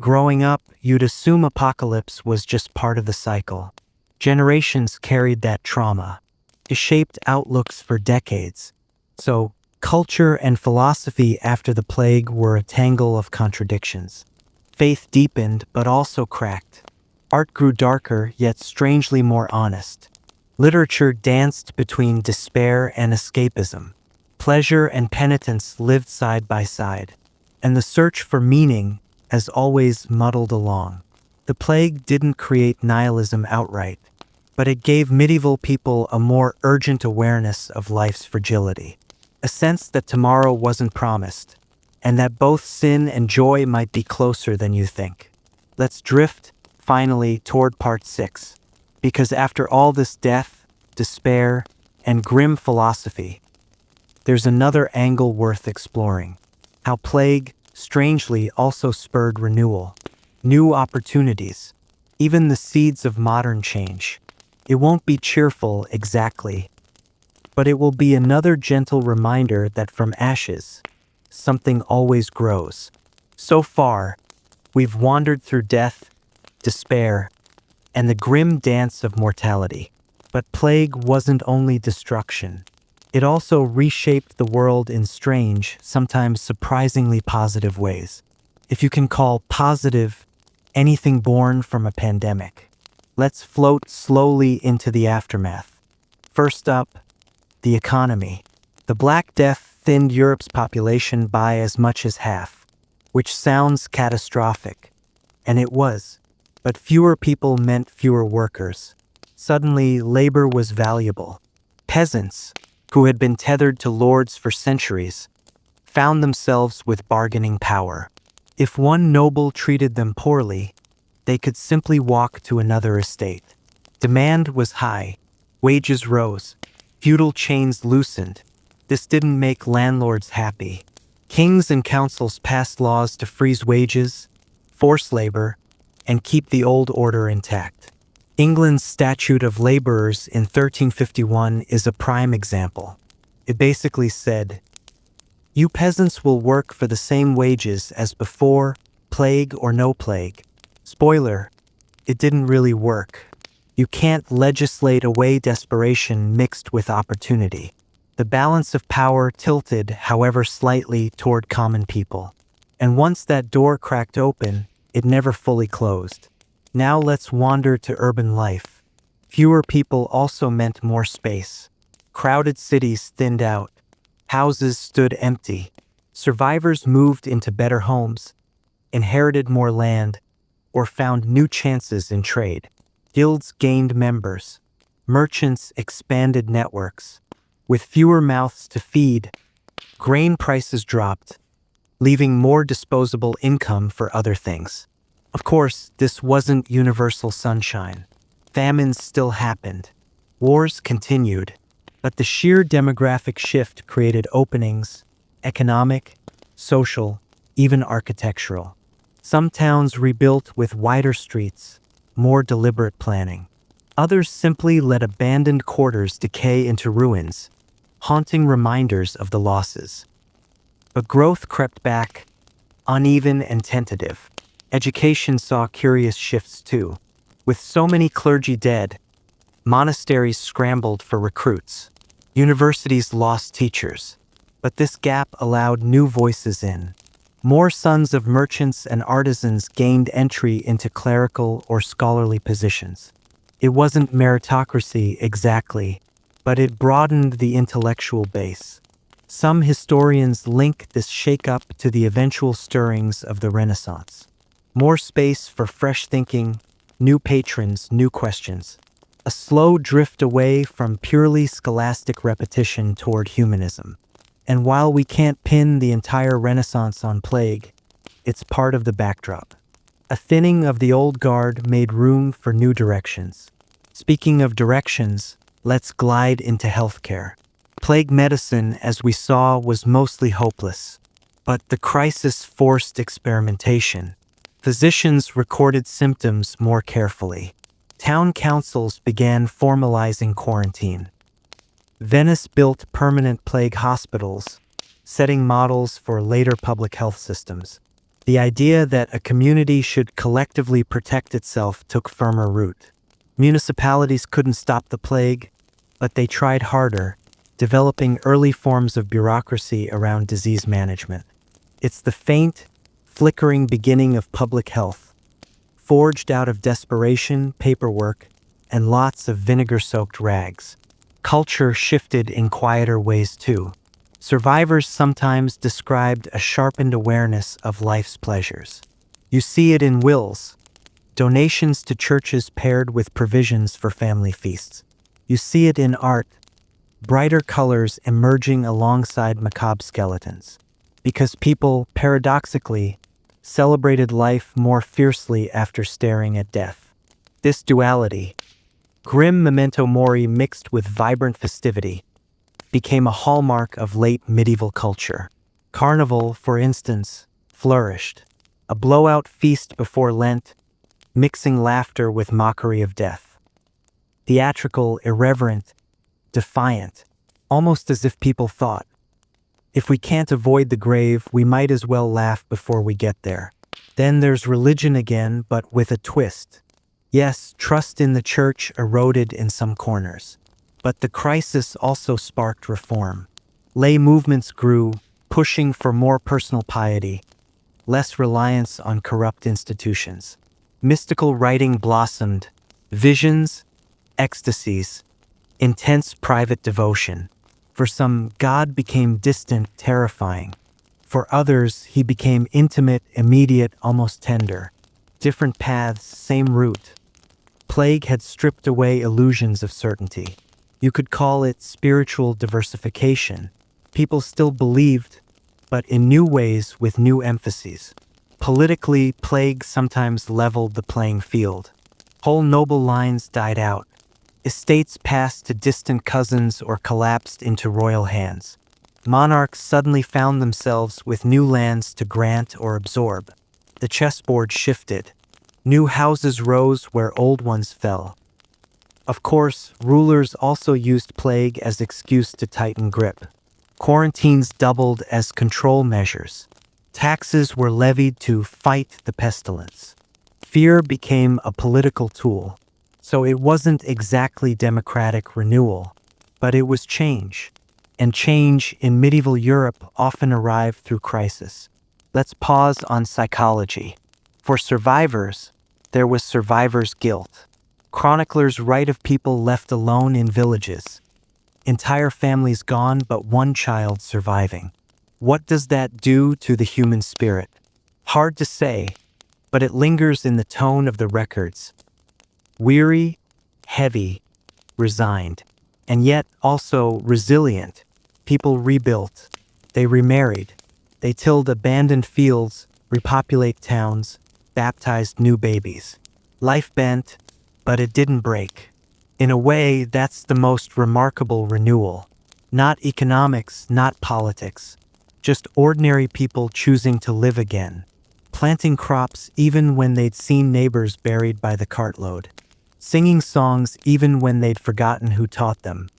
Growing up, you'd assume apocalypse was just part of the cycle. Generations carried that trauma. It shaped outlooks for decades. So, culture and philosophy after the plague were a tangle of contradictions. Faith deepened, but also cracked. Art grew darker, yet strangely more honest. Literature danced between despair and escapism. Pleasure and penitence lived side by side. And the search for meaning, as always, muddled along. The plague didn't create nihilism outright, but it gave medieval people a more urgent awareness of life's fragility. A sense that tomorrow wasn't promised, and that both sin and joy might be closer than you think. Let's drift, finally, toward part 6. Because after all this death, despair, and grim philosophy, there's another angle worth exploring. How plague, strangely, also spurred renewal, new opportunities, even the seeds of modern change. It won't be cheerful exactly, but it will be another gentle reminder that from ashes, something always grows. So far, we've wandered through death, despair, and the grim dance of mortality. But plague wasn't only destruction. It also reshaped the world in strange, sometimes surprisingly positive ways. If you can call positive anything born from a pandemic. Let's float slowly into the aftermath. First up, the economy. The Black Death thinned Europe's population by as much as half, which sounds catastrophic, and it was. But fewer people meant fewer workers. Suddenly, labor was valuable. Peasants, who had been tethered to lords for centuries, found themselves with bargaining power. If one noble treated them poorly, they could simply walk to another estate. Demand was high, wages rose, feudal chains loosened. This didn't make landlords happy. Kings and councils passed laws to freeze wages, force labor, and keep the old order intact. England's Statute of Laborers in 1351 is a prime example. It basically said, "You peasants will work for the same wages as before, plague or no plague." Spoiler, it didn't really work. You can't legislate away desperation mixed with opportunity. The balance of power tilted, however slightly, toward common people. And once that door cracked open, it never fully closed. Now let's wander to urban life. Fewer people also meant more space. Crowded cities thinned out. Houses stood empty. Survivors moved into better homes, inherited more land, or found new chances in trade. Guilds gained members. Merchants expanded networks. With fewer mouths to feed, grain prices dropped, leaving more disposable income for other things. Of course, this wasn't universal sunshine. Famines still happened. Wars continued, but the sheer demographic shift created openings, economic, social, even architectural. Some towns rebuilt with wider streets, more deliberate planning. Others simply let abandoned quarters decay into ruins, haunting reminders of the losses. But growth crept back, uneven and tentative. Education saw curious shifts too. With so many clergy dead, monasteries scrambled for recruits. Universities lost teachers. But this gap allowed new voices in. More sons of merchants and artisans gained entry into clerical or scholarly positions. It wasn't meritocracy exactly, but it broadened the intellectual base. Some historians link this shakeup to the eventual stirrings of the Renaissance. More space for fresh thinking, new patrons, new questions. A slow drift away from purely scholastic repetition toward humanism. And while we can't pin the entire Renaissance on plague, it's part of the backdrop. A thinning of the old guard made room for new directions. Speaking of directions, let's glide into healthcare. Plague medicine, as we saw, was mostly hopeless. But the crisis forced experimentation. Physicians recorded symptoms more carefully. Town councils began formalizing quarantine. Venice built permanent plague hospitals, setting models for later public health systems. The idea that a community should collectively protect itself took firmer root. Municipalities couldn't stop the plague, but they tried harder, developing early forms of bureaucracy around disease management. It's the faint, flickering beginning of public health, forged out of desperation, paperwork, and lots of vinegar-soaked rags. Culture shifted in quieter ways too. Survivors sometimes described a sharpened awareness of life's pleasures. You see it in wills, donations to churches paired with provisions for family feasts. You see it in art, brighter colors emerging alongside macabre skeletons. Because people, paradoxically, celebrated life more fiercely after staring at death. This duality, grim memento mori mixed with vibrant festivity, became a hallmark of late medieval culture. Carnival, for instance, flourished, a blowout feast before Lent, mixing laughter with mockery of death. Theatrical, irreverent, defiant, almost as if people thought, if we can't avoid the grave, we might as well laugh before we get there. Then there's religion again, but with a twist. Yes, trust in the church eroded in some corners. But the crisis also sparked reform. Lay movements grew, pushing for more personal piety, less reliance on corrupt institutions. Mystical writing blossomed, visions, ecstasies, intense private devotion. For some, God became distant, terrifying. For others, he became intimate, immediate, almost tender. Different paths, same route. Plague had stripped away illusions of certainty. You could call it spiritual diversification. People still believed, but in new ways with new emphases. Politically, plague sometimes leveled the playing field. Whole noble lines died out. Estates passed to distant cousins or collapsed into royal hands. Monarchs suddenly found themselves with new lands to grant or absorb. The chessboard shifted. New houses rose where old ones fell. Of course, rulers also used plague as excuse to tighten grip. Quarantines doubled as control measures. Taxes were levied to fight the pestilence. Fear became a political tool. So it wasn't exactly democratic renewal, but it was change. And change in medieval Europe often arrived through crisis. Let's pause on psychology. For survivors, there was survivor's guilt. Chroniclers write of people left alone in villages. Entire families gone, but one child surviving. What does that do to the human spirit? Hard to say, but it lingers in the tone of the records. Weary, heavy, resigned, and yet also resilient. People rebuilt. They remarried. They tilled abandoned fields, repopulate towns, baptized new babies. Life bent, but it didn't break. In a way, that's the most remarkable renewal. Not economics, not politics. Just ordinary people choosing to live again. Planting crops even when they'd seen neighbors buried by the cartload. Singing songs even when they'd forgotten who taught them.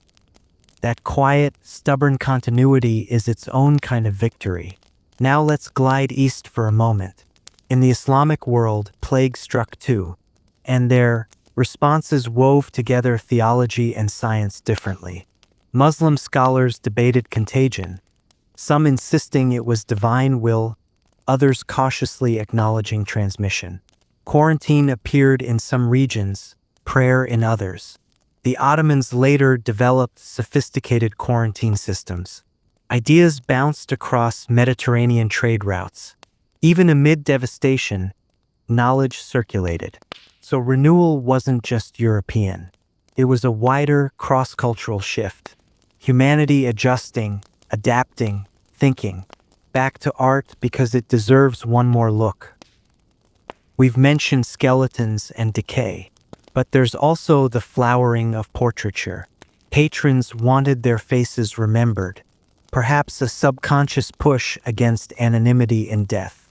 That quiet, stubborn continuity is its own kind of victory. Now let's glide east for a moment. In the Islamic world, plague struck too, and their responses wove together theology and science differently. Muslim scholars debated contagion, some insisting it was divine will, others cautiously acknowledging transmission. Quarantine appeared in some regions, prayer in others. The Ottomans later developed sophisticated quarantine systems. Ideas bounced across Mediterranean trade routes. Even amid devastation, knowledge circulated. So renewal wasn't just European. It was a wider, cross-cultural shift. Humanity adjusting, adapting, thinking. Back to art because it deserves one more look. We've mentioned skeletons and decay, but there's also the flowering of portraiture. Patrons wanted their faces remembered, perhaps a subconscious push against anonymity in death.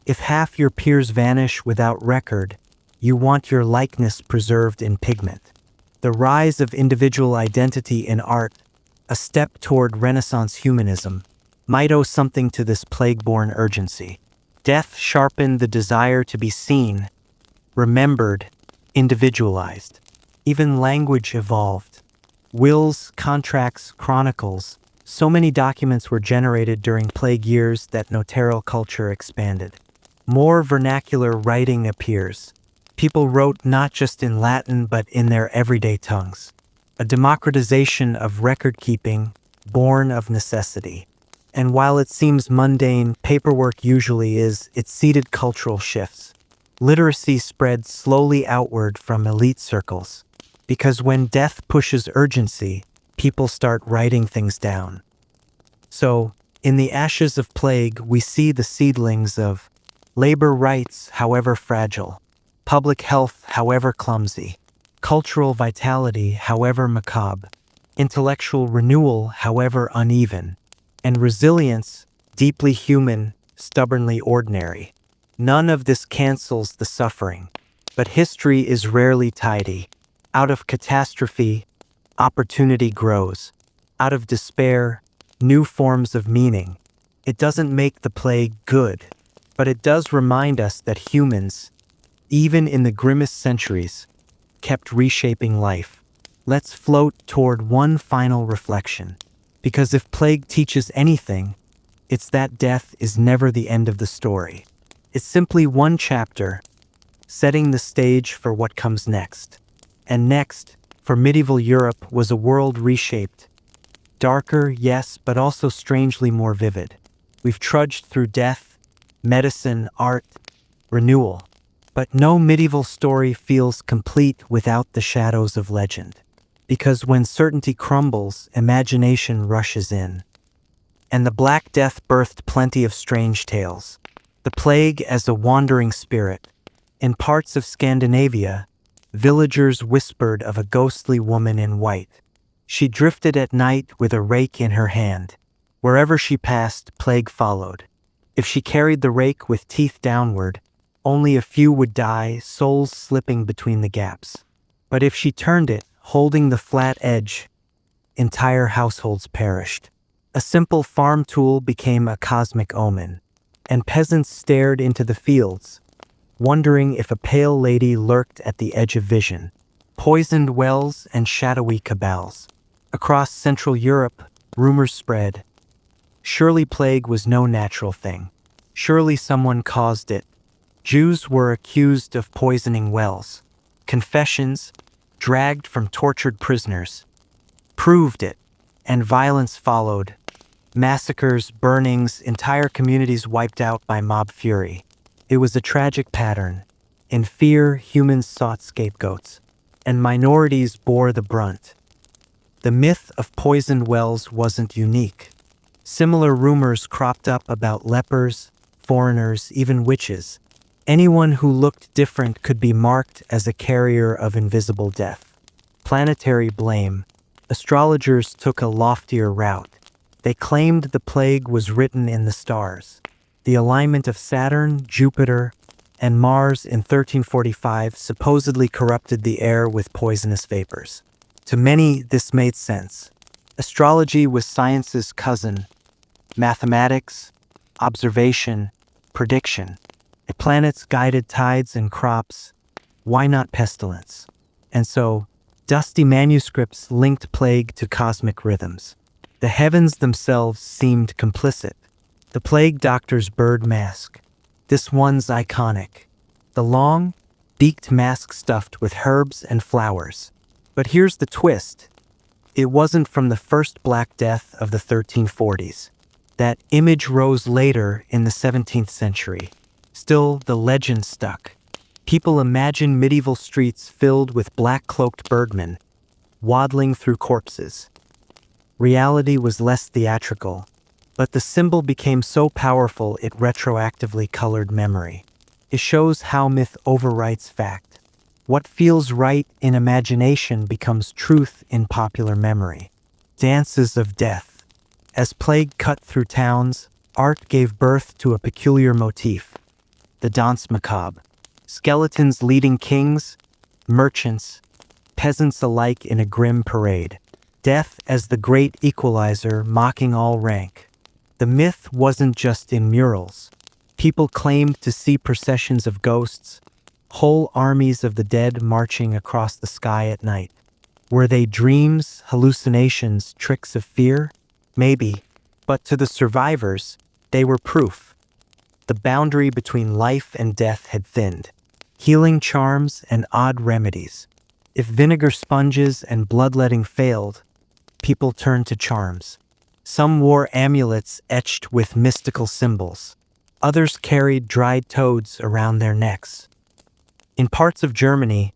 If half your peers vanish without record, you want your likeness preserved in pigment. The rise of individual identity in art, a step toward Renaissance humanism, might owe something to this plague-born urgency. Death sharpened the desire to be seen, remembered, individualized. Even language evolved. Wills, contracts, chronicles, so many documents were generated during plague years that notarial culture expanded. More vernacular writing appears. People wrote not just in Latin but in their everyday tongues. A democratization of record-keeping, born of necessity. And while it seems mundane, paperwork usually is, it seeded cultural shifts. Literacy spread slowly outward from elite circles. Because when death pushes urgency, people start writing things down. So, in the ashes of plague, we see the seedlings of labor rights, however fragile, public health, however clumsy, cultural vitality, however macabre, intellectual renewal, however uneven, and resilience, deeply human, stubbornly ordinary. None of this cancels the suffering, but history is rarely tidy. Out of catastrophe, opportunity grows. Out of despair, new forms of meaning. It doesn't make the plague good, but it does remind us that humans, even in the grimmest centuries, kept reshaping life. Let's float toward one final reflection. Because if plague teaches anything, it's that death is never the end of the story. It's simply one chapter, setting the stage for what comes next. And next, for medieval Europe, was a world reshaped. Darker, yes, but also strangely more vivid. We've trudged through death, medicine, art, renewal. But no medieval story feels complete without the shadows of legend. Because when certainty crumbles, imagination rushes in. And the Black Death birthed plenty of strange tales. The plague as a wandering spirit. In parts of Scandinavia, villagers whispered of a ghostly woman in white. She drifted at night with a rake in her hand. Wherever she passed, plague followed. If she carried the rake with teeth downward, only a few would die, souls slipping between the gaps. But if she turned it, holding the flat edge, entire households perished. A simple farm tool became a cosmic omen, and peasants stared into the fields, wondering if a pale lady lurked at the edge of vision. Poisoned wells and shadowy cabals. Across Central Europe, rumors spread. Surely plague was no natural thing. Surely someone caused it. Jews were accused of poisoning wells. Confessions, dragged from tortured prisoners, proved it, and violence followed. Massacres, burnings, entire communities wiped out by mob fury. It was a tragic pattern. In fear, humans sought scapegoats, and minorities bore the brunt. The myth of poisoned wells wasn't unique. Similar rumors cropped up about lepers, foreigners, even witches. Anyone who looked different could be marked as a carrier of invisible death. Planetary blame. Astrologers took a loftier route. They claimed the plague was written in the stars. The alignment of Saturn, Jupiter, and Mars in 1345 supposedly corrupted the air with poisonous vapors. To many, this made sense. Astrology was science's cousin. Mathematics, observation, prediction. If planets guided tides and crops, why not pestilence? And so, dusty manuscripts linked plague to cosmic rhythms. The heavens themselves seemed complicit. The plague doctor's bird mask. This one's iconic. The long, beaked mask stuffed with herbs and flowers. But here's the twist. It wasn't from the first Black Death of the 1340s. That image rose later in the 17th century. Still, the legend stuck. People imagine medieval streets filled with black-cloaked birdmen, waddling through corpses. Reality was less theatrical, but the symbol became so powerful it retroactively colored memory. It shows how myth overwrites fact. What feels right in imagination becomes truth in popular memory. Dances of death. As plague cut through towns, art gave birth to a peculiar motif. The danse macabre. Skeletons leading kings, merchants, peasants alike in a grim parade. Death as the great equalizer mocking all rank. The myth wasn't just in murals. People claimed to see processions of ghosts, whole armies of the dead marching across the sky at night. Were they dreams, hallucinations, tricks of fear? Maybe, but to the survivors, they were proof. The boundary between life and death had thinned. Healing charms and odd remedies. If vinegar sponges and bloodletting failed, people turned to charms. Some wore amulets etched with mystical symbols. Others carried dried toads around their necks. In parts of Germany,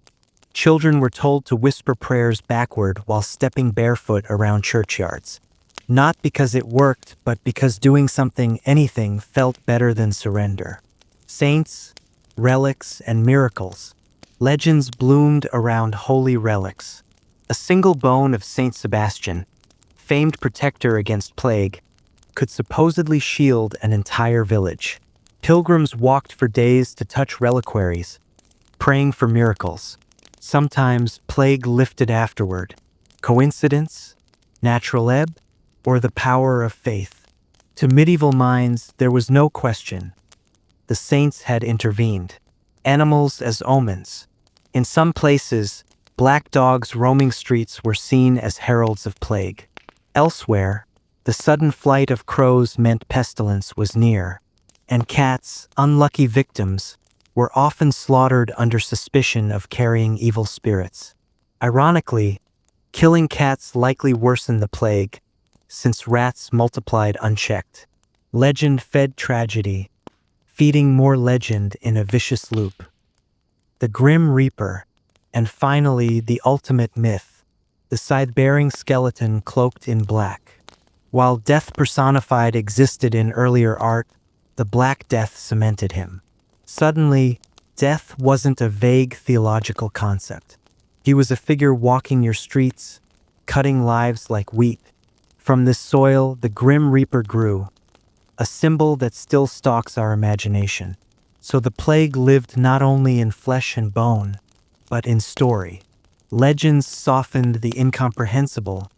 children were told to whisper prayers backward while stepping barefoot around churchyards. Not because it worked, but because doing anything felt better than surrender. Saints, relics, and miracles. Legends bloomed around holy relics. A single bone of Saint Sebastian, famed protector against plague, could supposedly shield an entire village. Pilgrims walked for days to touch reliquaries, praying for miracles. Sometimes plague lifted afterward. Coincidence? Natural ebb? Or the power of faith? To medieval minds, there was no question. The saints had intervened. Animals as omens. In some places, black dogs roaming streets were seen as heralds of plague. Elsewhere, the sudden flight of crows meant pestilence was near, and cats, unlucky victims, were often slaughtered under suspicion of carrying evil spirits. Ironically, killing cats likely worsened the plague, since rats multiplied unchecked. Legend fed tragedy, feeding more legend in a vicious loop. The Grim Reaper, and finally the ultimate myth, the scythe-bearing skeleton cloaked in black. While death personified existed in earlier art, the Black Death cemented him. Suddenly, death wasn't a vague theological concept. He was a figure walking your streets, cutting lives like wheat. From this soil, the Grim Reaper grew, a symbol that still stalks our imagination. So the plague lived not only in flesh and bone, but in story. Legends softened the incomprehensible,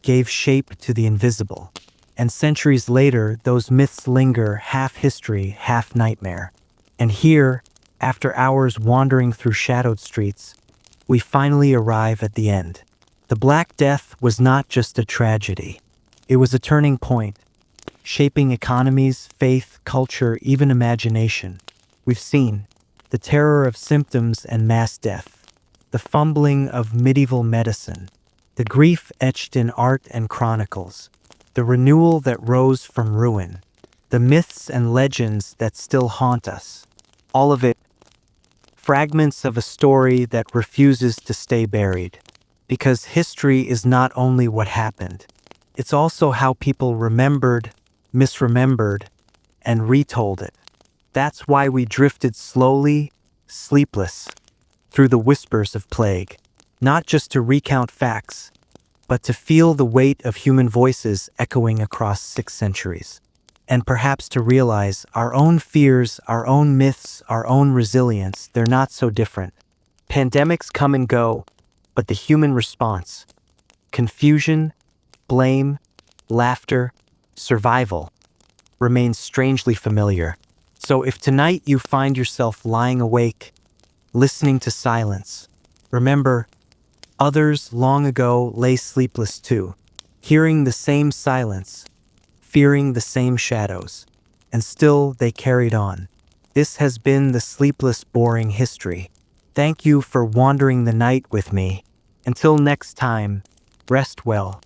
gave shape to the invisible. And centuries later, those myths linger, half history, half nightmare. And here, after hours wandering through shadowed streets, we finally arrive at the end. The Black Death was not just a tragedy. It was a turning point, shaping economies, faith, culture, even imagination. We've seen the terror of symptoms and mass death, the fumbling of medieval medicine, the grief etched in art and chronicles, the renewal that rose from ruin, the myths and legends that still haunt us. All of it, fragments of a story that refuses to stay buried. Because history is not only what happened, it's also how people remembered, misremembered, and retold it. That's why we drifted slowly, sleepless, through the whispers of plague, not just to recount facts, but to feel the weight of human voices echoing across 6 centuries. And perhaps to realize our own fears, our own myths, our own resilience, they're not so different. Pandemics come and go, but the human response, confusion, blame, laughter, survival, remains strangely familiar. So if tonight you find yourself lying awake, listening to silence, remember, others long ago lay sleepless too, hearing the same silence, fearing the same shadows. and still they carried on. This has been the Sleepless Boring History. Thank you for wandering the night with me. Until next time, rest well.